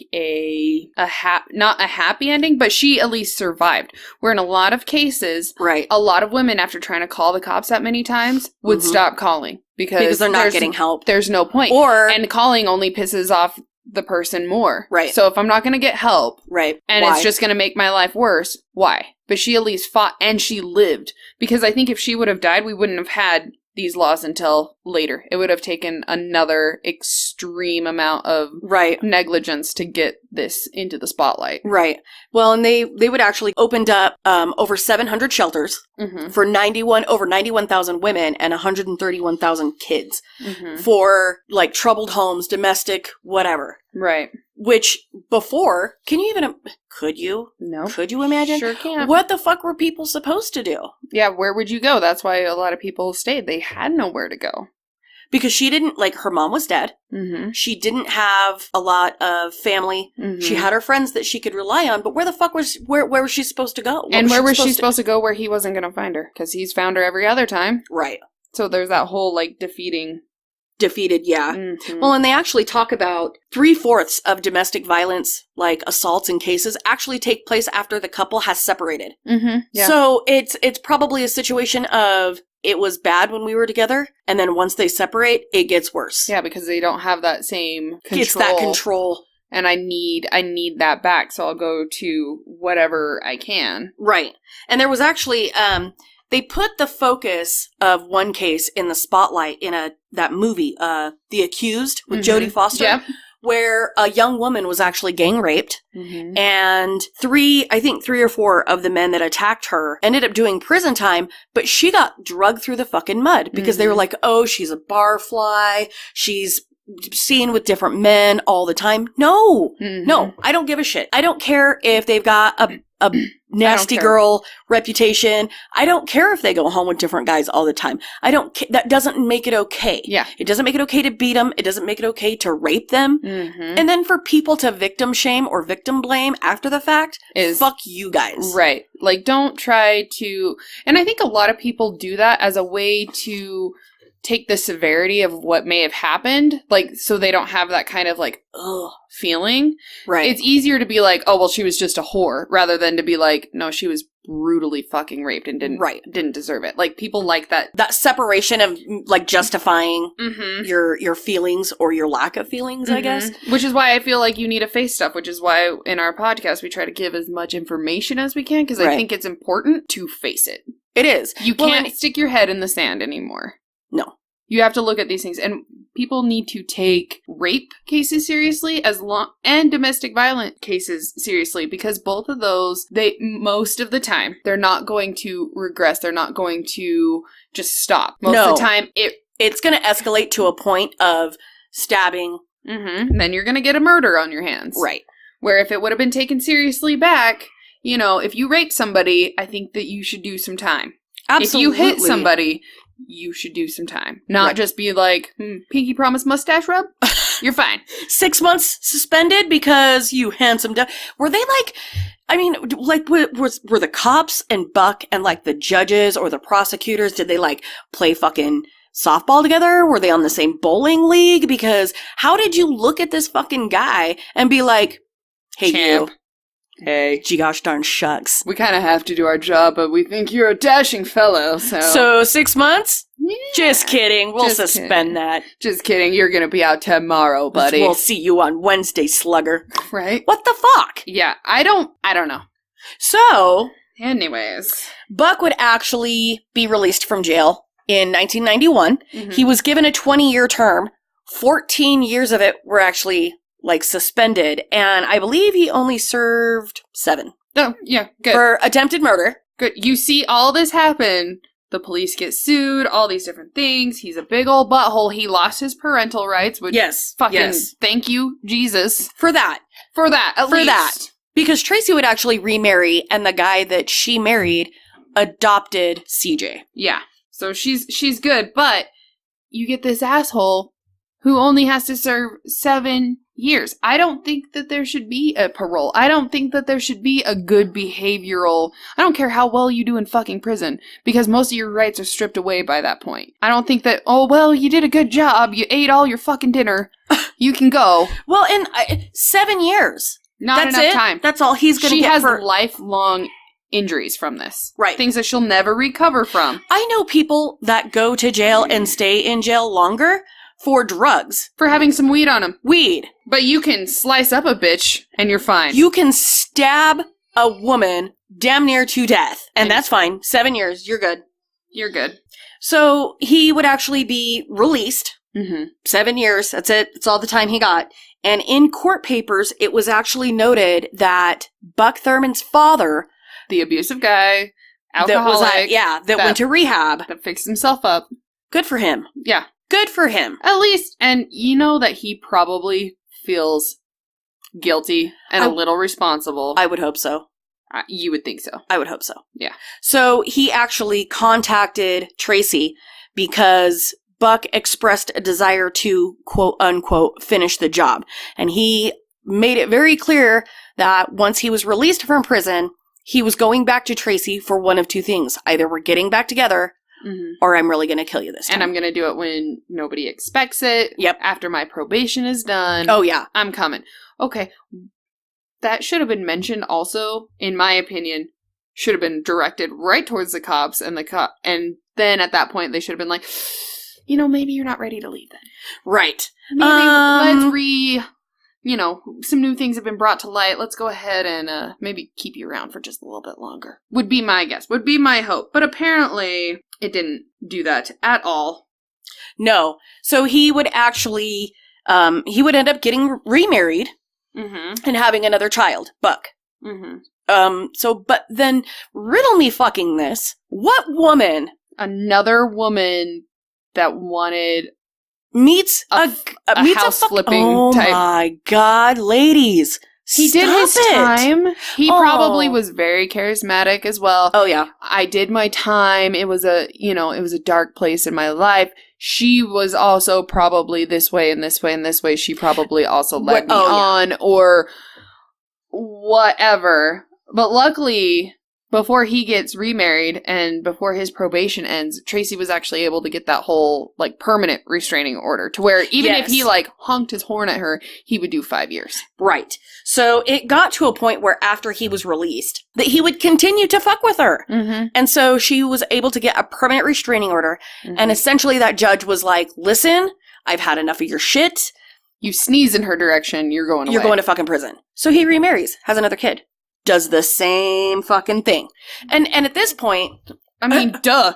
not a happy ending, but she at least survived. Where in a lot of cases, right, a lot of women, after trying to call the cops that many times, would stop calling because they're not getting help. There's no point. And calling only pisses off the person more. Right. So if I'm not going to get help, right, and it's just going to make my life worse, why? But she at least fought, and she lived. Because I think if she would have died, we wouldn't have had these laws until later. It would have taken another extreme amount of negligence to get this into the spotlight. Right. Well, and they would actually opened up over 700 shelters for over 91,000 women and 131,000 kids for like troubled homes, domestic, whatever. Right. Which before, could you? No. Could you imagine? Sure can. What the fuck were people supposed to do? Yeah, where would you go? That's why a lot of people stayed. They had nowhere to go. Because she didn't, her mom was dead. Mm-hmm. She didn't have a lot of family. Mm-hmm. She had her friends that she could rely on, but where the fuck where was she supposed to go? And where was she supposed to go where he wasn't going to find her? Because he's found her every other time. Right. So there's that whole, defeated, yeah. Mm-hmm. Well, and they actually talk about 3/4 of domestic violence, like assaults and cases, actually take place after the couple has separated. Mm-hmm. Yeah. So it's probably a situation of it was bad when we were together, and then once they separate, it gets worse. Yeah, because they don't have that same control. It's that control. And I need that back, so I'll go to whatever I can. Right. And there was actually they put the focus of one case in the spotlight in that movie, The Accused, with Jodie Foster, where a young woman was actually gang raped, and 3 or 4 of the men that attacked her ended up doing prison time, but she got dragged through the fucking mud because they were like, oh, she's a barfly, she's seen with different men all the time. No, I don't give a shit. I don't care if they've got a nasty girl reputation. I don't care if they go home with different guys all the time. That doesn't make it okay. Yeah. It doesn't make it okay to beat them. It doesn't make it okay to rape them. Mm-hmm. And then for people to victim shame or victim blame after the fact, fuck you guys. Right. Don't try to, and I think a lot of people do that as a way to take the severity of what may have happened, so they don't have that kind of feeling. Right. It's easier to be like, oh, well, she was just a whore, rather than to be like, no, she was brutally fucking raped and didn't deserve it. People like that. That separation of justifying your feelings or your lack of feelings, I guess. Which is why I feel like you need to face stuff, which is why in our podcast we try to give as much information as we can, because I think it's important to face it. It is. You can't stick your head in the sand anymore. No. You have to look at these things, and people need to take rape cases seriously and domestic violence cases seriously, because both of those, most of the time, they're not going to regress. They're not going to just stop. Most of the time, it's going to escalate to a point of stabbing. Mm-hmm. Then you're going to get a murder on your hands. Right. Where if it would have been taken seriously back, you know, if you rape somebody, I think that you should do some time. Absolutely. If you hit somebody, you should do some time. Not just be like, pinky promise mustache rub? You're fine. 6 months suspended because you handsome Were they like, I mean, like, were the cops and Buck and like the judges or the prosecutors, did they like play fucking softball together? Were they on the same bowling league? Because how did you look at this fucking guy and be like, hey, Champ. you. Hey. Gee gosh darn shucks. We kind of have to do our job, but we think you're a dashing fellow, so... So 6 months? Yeah. Just kidding. We'll Just suspend kidding. that. Just kidding. You're gonna be out tomorrow, buddy. We'll see you on Wednesday, slugger. Right? What the fuck? Yeah, I don't know. So... Anyways. Buck would actually be released from jail in 1991. Mm-hmm. He was given a 20-year term. 14 years of it were actually... like, suspended, and I believe he only served 7. Oh, yeah, good. For attempted murder. Good. You see all this happen. The police get sued, all these different things. He's a big old butthole. He lost his parental rights, which thank you, Jesus. For that. For that, at least. For that. Because Tracy would actually remarry, and the guy that she married adopted CJ. Yeah. So she's good, but you get this asshole who only has to serve 7 years. I don't think that there should be a parole. I don't think that there should be a good behavioral... I don't care how well you do in fucking prison, because most of your rights are stripped away by that point. I don't think that, oh, well, you did a good job. You ate all your fucking dinner. You can go. Well, in 7 years. Not enough time. That's all he's going to get for... She has lifelong injuries from this. Right. Things that she'll never recover from. I know people that go to jail and stay in jail longer for drugs. For having some weed on them. Weed. But you can slice up a bitch, and you're fine. You can stab a woman damn near to death, and that's fine. 7 years, you're good. You're good. So he would actually be released. Mm-hmm. 7 years, that's it. That's all the time he got. And in court papers, it was actually noted that Buck Thurman's father... The abusive guy, alcoholic. That went to rehab. That fixed himself up. Good for him. Yeah. Good for him. At least, and you know that he probably feels guilty and a little responsible. I would hope so. You would think so. I would hope so. Yeah. So he actually contacted Tracy because Buck expressed a desire to, quote unquote, finish the job. And he made it very clear that once he was released from prison, he was going back to Tracy for one of two things. Either we're getting back together, or I'm really going to kill you this time. And I'm going to do it when nobody expects it. Yep. After my probation is done. Oh, yeah. I'm coming. Okay. That should have been mentioned also, in my opinion, should have been directed right towards the cops, and and then at that point they should have been like, you know, maybe you're not ready to leave then. Right. Maybe let's some new things have been brought to light. Let's go ahead and maybe keep you around for just a little bit longer. Would be my guess. Would be my hope. But apparently it didn't do that at all. No. So he would actually, he would end up getting remarried and having another child, Buck. But then riddle me fucking this. What woman? Another woman that wanted... meets a house flipping type. Oh my god, ladies. He did his time. He probably was very charismatic as well. Oh yeah. I did my time. It was a dark place in my life. She was also probably this way and this way and this way. She probably also led me on or whatever. But luckily, before he gets remarried and before his probation ends, Tracy was actually able to get that whole, permanent restraining order to where even if he, honked his horn at her, he would do 5 years. Right. So it got to a point where after he was released, that he would continue to fuck with her. And so she was able to get a permanent restraining order. And essentially that judge was like, listen, I've had enough of your shit. You sneeze in her direction, you're going away. You're going to fucking prison. So he remarries, has another kid. Does the same fucking thing. And at this point... I mean, duh.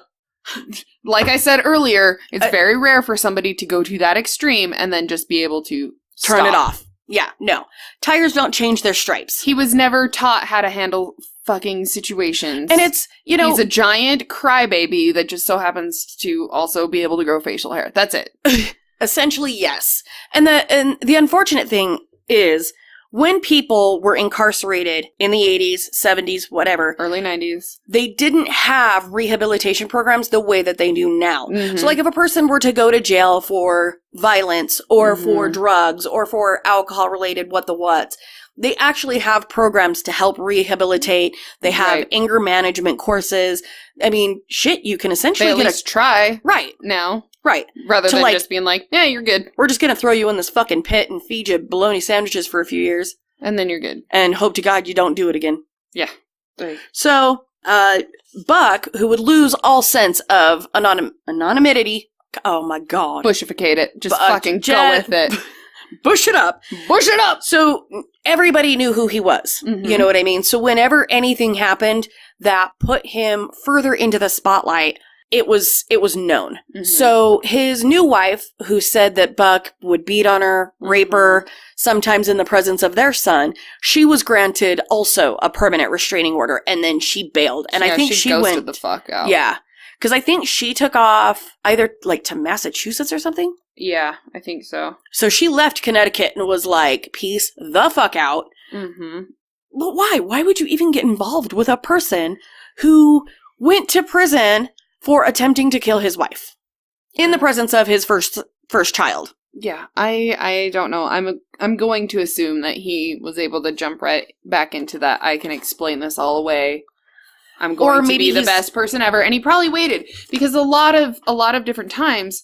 Like I said earlier, it's very rare for somebody to go to that extreme and then just be able to turn it off. Yeah, no. Tires don't change their stripes. He was never taught how to handle fucking situations. And it's, he's a giant crybaby that just so happens to also be able to grow facial hair. That's it. Essentially, yes. And the unfortunate thing is, when people were incarcerated in the 80s, 70s, whatever. Early 90s. They didn't have rehabilitation programs the way that they do now. Mm-hmm. So, like, if a person were to go to jail for violence or for drugs or for alcohol-related whats, they actually have programs to help rehabilitate. They have anger management courses. I mean, shit, you can essentially at least try. Right. Now. Right. Rather than just being like, yeah, you're good. We're just going to throw you in this fucking pit and feed you bologna sandwiches for a few years. And then you're good. And hope to God you don't do it again. Yeah. So, Buck, who would lose all sense of anonymity. Oh my God. Bushificate it. Just fucking go with it. Bush it up. Bush it up! So, everybody knew who he was. Mm-hmm. You know what I mean? So, whenever anything happened that put him further into the spotlight, it was known. Mm-hmm. So his new wife, who said that Buck would beat on her, rape her, sometimes in the presence of their son, she was granted also a permanent restraining order, and then she bailed. And I think she ghosted went the fuck out. Yeah, because I think she took off either like to Massachusetts or something. Yeah, I think so. So she left Connecticut and was like, "Peace the fuck out." Mm-hmm. But why? Why would you even get involved with a person who went to prison for attempting to kill his wife in the presence of his first child? Yeah, I don't know. I'm going to assume that he was able to jump right back into that. I can explain this all away. I'm going to be the best person ever, and he probably waited because a lot of different times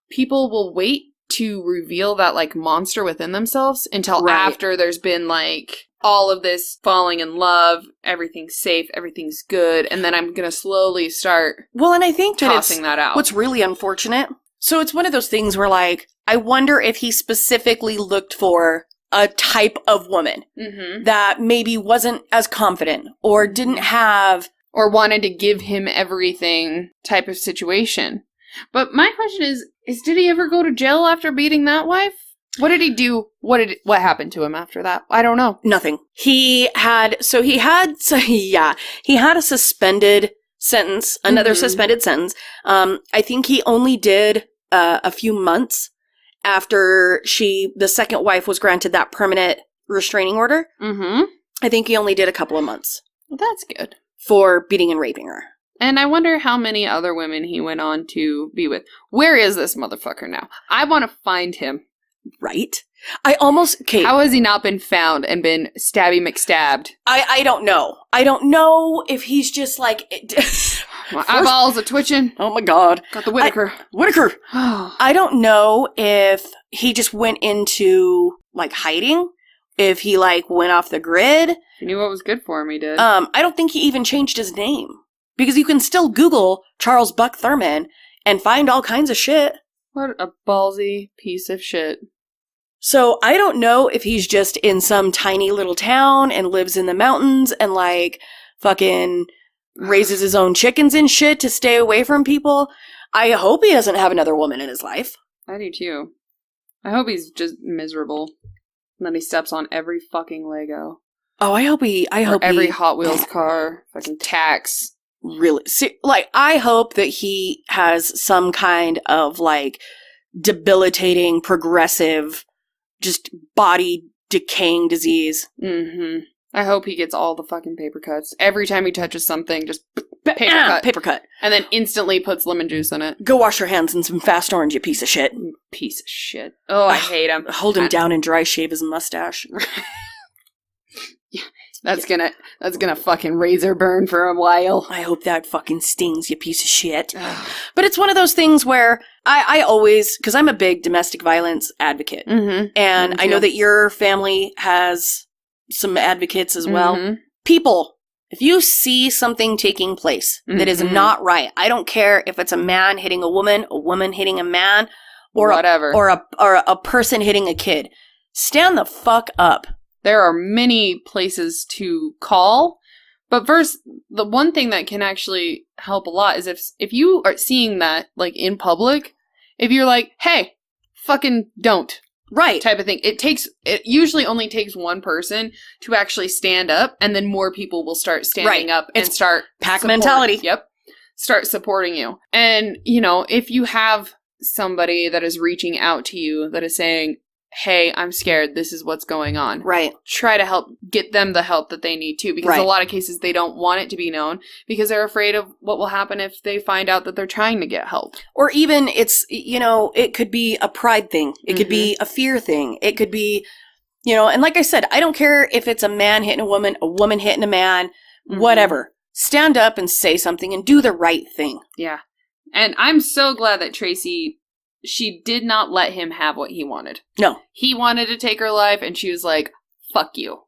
people will wait to reveal that like monster within themselves until after there's been like all of this falling in love, everything's safe, everything's good, and then I'm going to slowly start and I think tossing that out. What's really unfortunate, so it's one of those things where, like, I wonder if he specifically looked for a type of woman that maybe wasn't as confident or didn't have... or wanted to give him everything type of situation. But my question is did he ever go to jail after beating that wife? What did he do? What happened to him after that? I don't know. Nothing. He had a suspended sentence, another suspended sentence. I think he only did a few months after the second wife was granted that permanent restraining order. Mm-hmm. I think he only did a couple of months. Well, that's good. For beating and raping her. And I wonder how many other women he went on to be with. Where is this motherfucker now? I want to find him. Right? I almost... Kate, how has he not been found and been stabby McStabbed? I don't know. I don't know if he's just like... My eyeballs are twitching. Oh my God. Got the Whitaker. Whitaker! I don't know if he just went into, like, hiding. If he, like, went off the grid. He knew what was good for him, he did. I don't think he even changed his name. Because you can still Google Charles Buck Thurman and find all kinds of shit. What a ballsy piece of shit. So I don't know if he's just in some tiny little town and lives in the mountains and like fucking raises his own chickens and shit to stay away from people. I hope he doesn't have another woman in his life. I do too. I hope he's just miserable. And then he steps on every fucking Lego. Oh, I hope every Hot Wheels car. Fucking tax. Really? Like, I hope that he has some kind of, like, debilitating, progressive, just body decaying disease. Mm-hmm. I hope he gets all the fucking paper cuts. Every time he touches something, just paper cut. And then instantly puts lemon juice in it. Go wash your hands in some Fast Orange, you piece of shit. Piece of shit. Oh, I hate him. Hold him down and dry shave his mustache. Yeah. That's gonna fucking razor burn for a while. I hope that fucking stings, you piece of shit. But it's one of those things where I always, because I'm a big domestic violence advocate, and I know that your family has some advocates as well. People, if you see something taking place that is not right, I don't care if it's a man hitting a woman hitting a man, or whatever, or a person hitting a kid, stand the fuck up. There are many places to call, but first, the one thing that can actually help a lot is if you are seeing that, like, in public, if you're like, hey, fucking don't. Right. Type of thing. It usually only takes one person to actually stand up, and then more people will start standing up and start pack mentality. Yep. Start supporting you. And, if you have somebody that is reaching out to you that is saying, hey, I'm scared, this is what's going on. Right. Try to help get them the help that they need too, because a lot of cases they don't want it to be known because they're afraid of what will happen if they find out that they're trying to get help. Or even it's, it could be a pride thing. It could be a fear thing. It could be, and like I said, I don't care if it's a man hitting a woman hitting a man, whatever. Stand up and say something and do the right thing. Yeah. And I'm so glad that she did not let him have what he wanted. No. He wanted to take her life, and she was like, fuck you.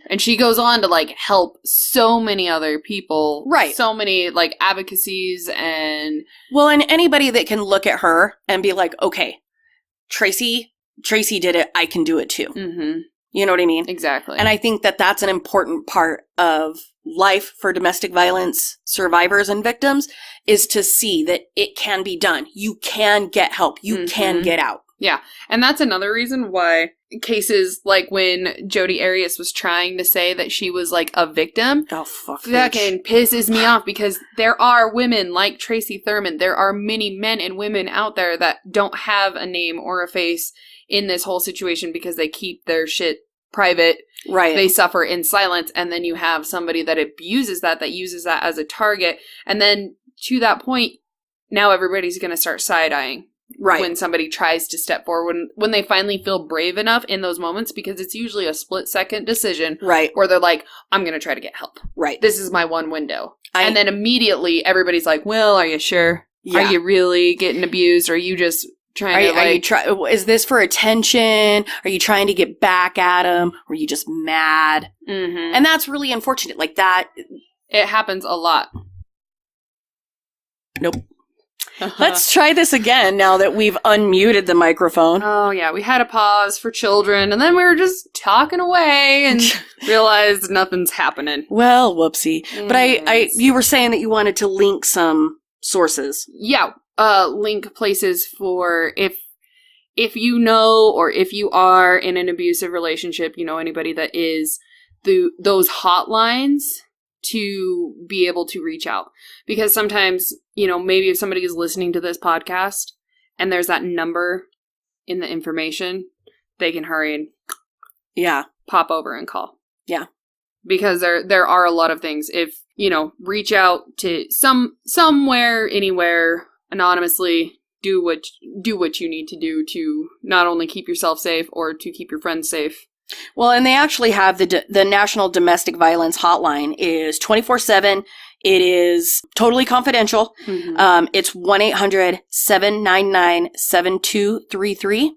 And she goes on to, help so many other people. Right. So many, advocacies and... Well, and anybody that can look at her and be like, okay, Tracy did it, I can do it too. Mm-hmm. You know what I mean? Exactly. And I think that that's an important part of life for domestic violence survivors and victims is to see that it can be done. You can get help. You can get out. Yeah. And that's another reason why cases like when Jodi Arias was trying to say that she was a victim. Oh, fuck. Fucking pisses me off because there are women like Tracy Thurman. There are many men and women out there that don't have a name or a face in this whole situation because they keep their shit private. Right. They suffer in silence. And then you have somebody that abuses that uses that as a target. And then to that point, now everybody's going to start side-eyeing. Right. When somebody tries to step forward, when they finally feel brave enough in those moments, because it's usually a split-second decision. Right. Where they're like, I'm going to try to get help. Right. This is my one window. And then immediately everybody's like, well, are you sure? Yeah. Are you really getting abused? Or are you just trying to is this for attention? Are you trying to get back at him? Or are you just mad? Mm-hmm. And that's really unfortunate. That. It happens a lot. Nope. Let's try this again now that we've unmuted the microphone. Oh, yeah. We had a pause for children, and then we were just talking away and realized nothing's happening. Well, whoopsie. But you were saying that you wanted to link some sources. Yeah. Link places for if you know or if you are in an abusive relationship, anybody that is those hotlines to be able to reach out. Because sometimes, maybe if somebody is listening to this podcast and there's that number in the information, they can hurry and pop over and call. Yeah. Because there are a lot of things. If, reach out to somewhere, anywhere, anonymously, do what you need to do to not only keep yourself safe or to keep your friends safe. Well, and they actually have the National Domestic Violence Hotline is 24/7. It is totally confidential. Mm-hmm. It's 1-800-799-7233.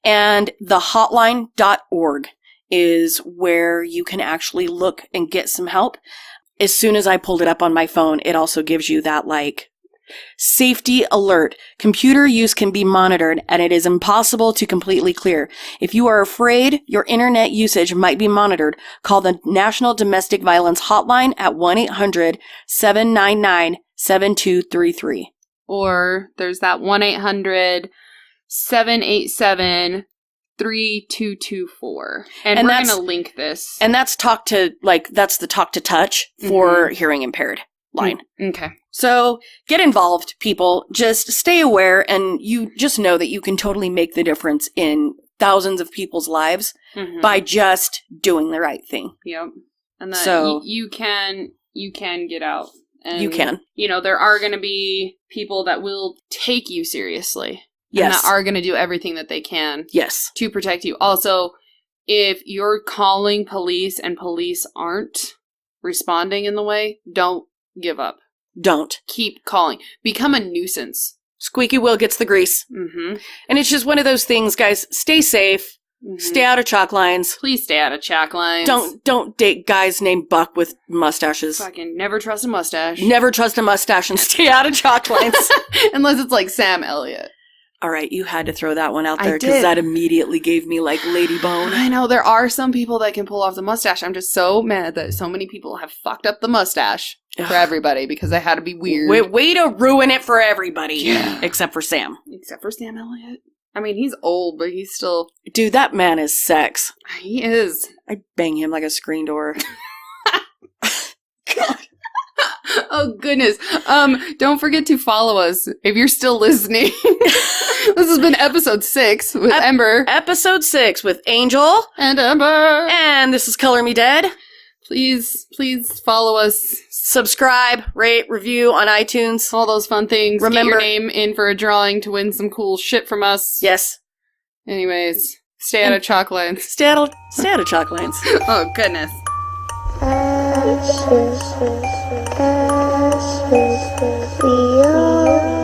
And the hotline.org is where you can actually look and get some help. As soon as I pulled it up on my phone, it also gives you that safety alert. Computer use can be monitored and it is impossible to completely clear. If you are afraid your internet usage might be monitored, call the National Domestic Violence Hotline at 1-800-799-7233. Or there's that 1-800-787-3224. And we're going to link this. And that's that's the Talk to Touch for hearing impaired line. Okay. So get involved, people. Just stay aware, and you just know that you can totally make the difference in thousands of people's lives by just doing the right thing. Yep. And that you can get out. And, you can. There are going to be people that will take you seriously. Yes. And that are going to do everything that they can. Yes. To protect you. Also, if you're calling police and police aren't responding in the way, don't give up. Don't. Keep calling. Become a nuisance. Squeaky wheel gets the grease. Mm-hmm. And it's just one of those things, guys. Stay safe. Mm-hmm. Stay out of chalk lines. Please stay out of chalk lines. Don't date guys named Buck with mustaches. Fucking never trust a mustache. Never trust a mustache and stay out of chalk lines. Unless it's like Sam Elliott. All right, you had to throw that one out there because that immediately gave me lady bone. I know, there are some people that can pull off the mustache. I'm just so mad that so many people have fucked up the mustache for everybody because they had to be weird. Way to ruin it for everybody. Yeah. Except for Sam. Except for Sam Elliott. I mean, he's old, but he's still... Dude, that man is sex. He is. I'd bang him like a screen door. God. Oh, goodness. Don't forget to follow us if you're still listening. This has been episode 6 with Ember. Episode 6 with Angel. And Ember. And this is Color Me Dead. Please follow us. Subscribe, rate, review on iTunes. All those fun things. Remember, get your name in for a drawing to win some cool shit from us. Yes. Anyways, stay out of chalk lines. Stay out of chalk lines. Oh, goodness. Ashes, ashes, we are.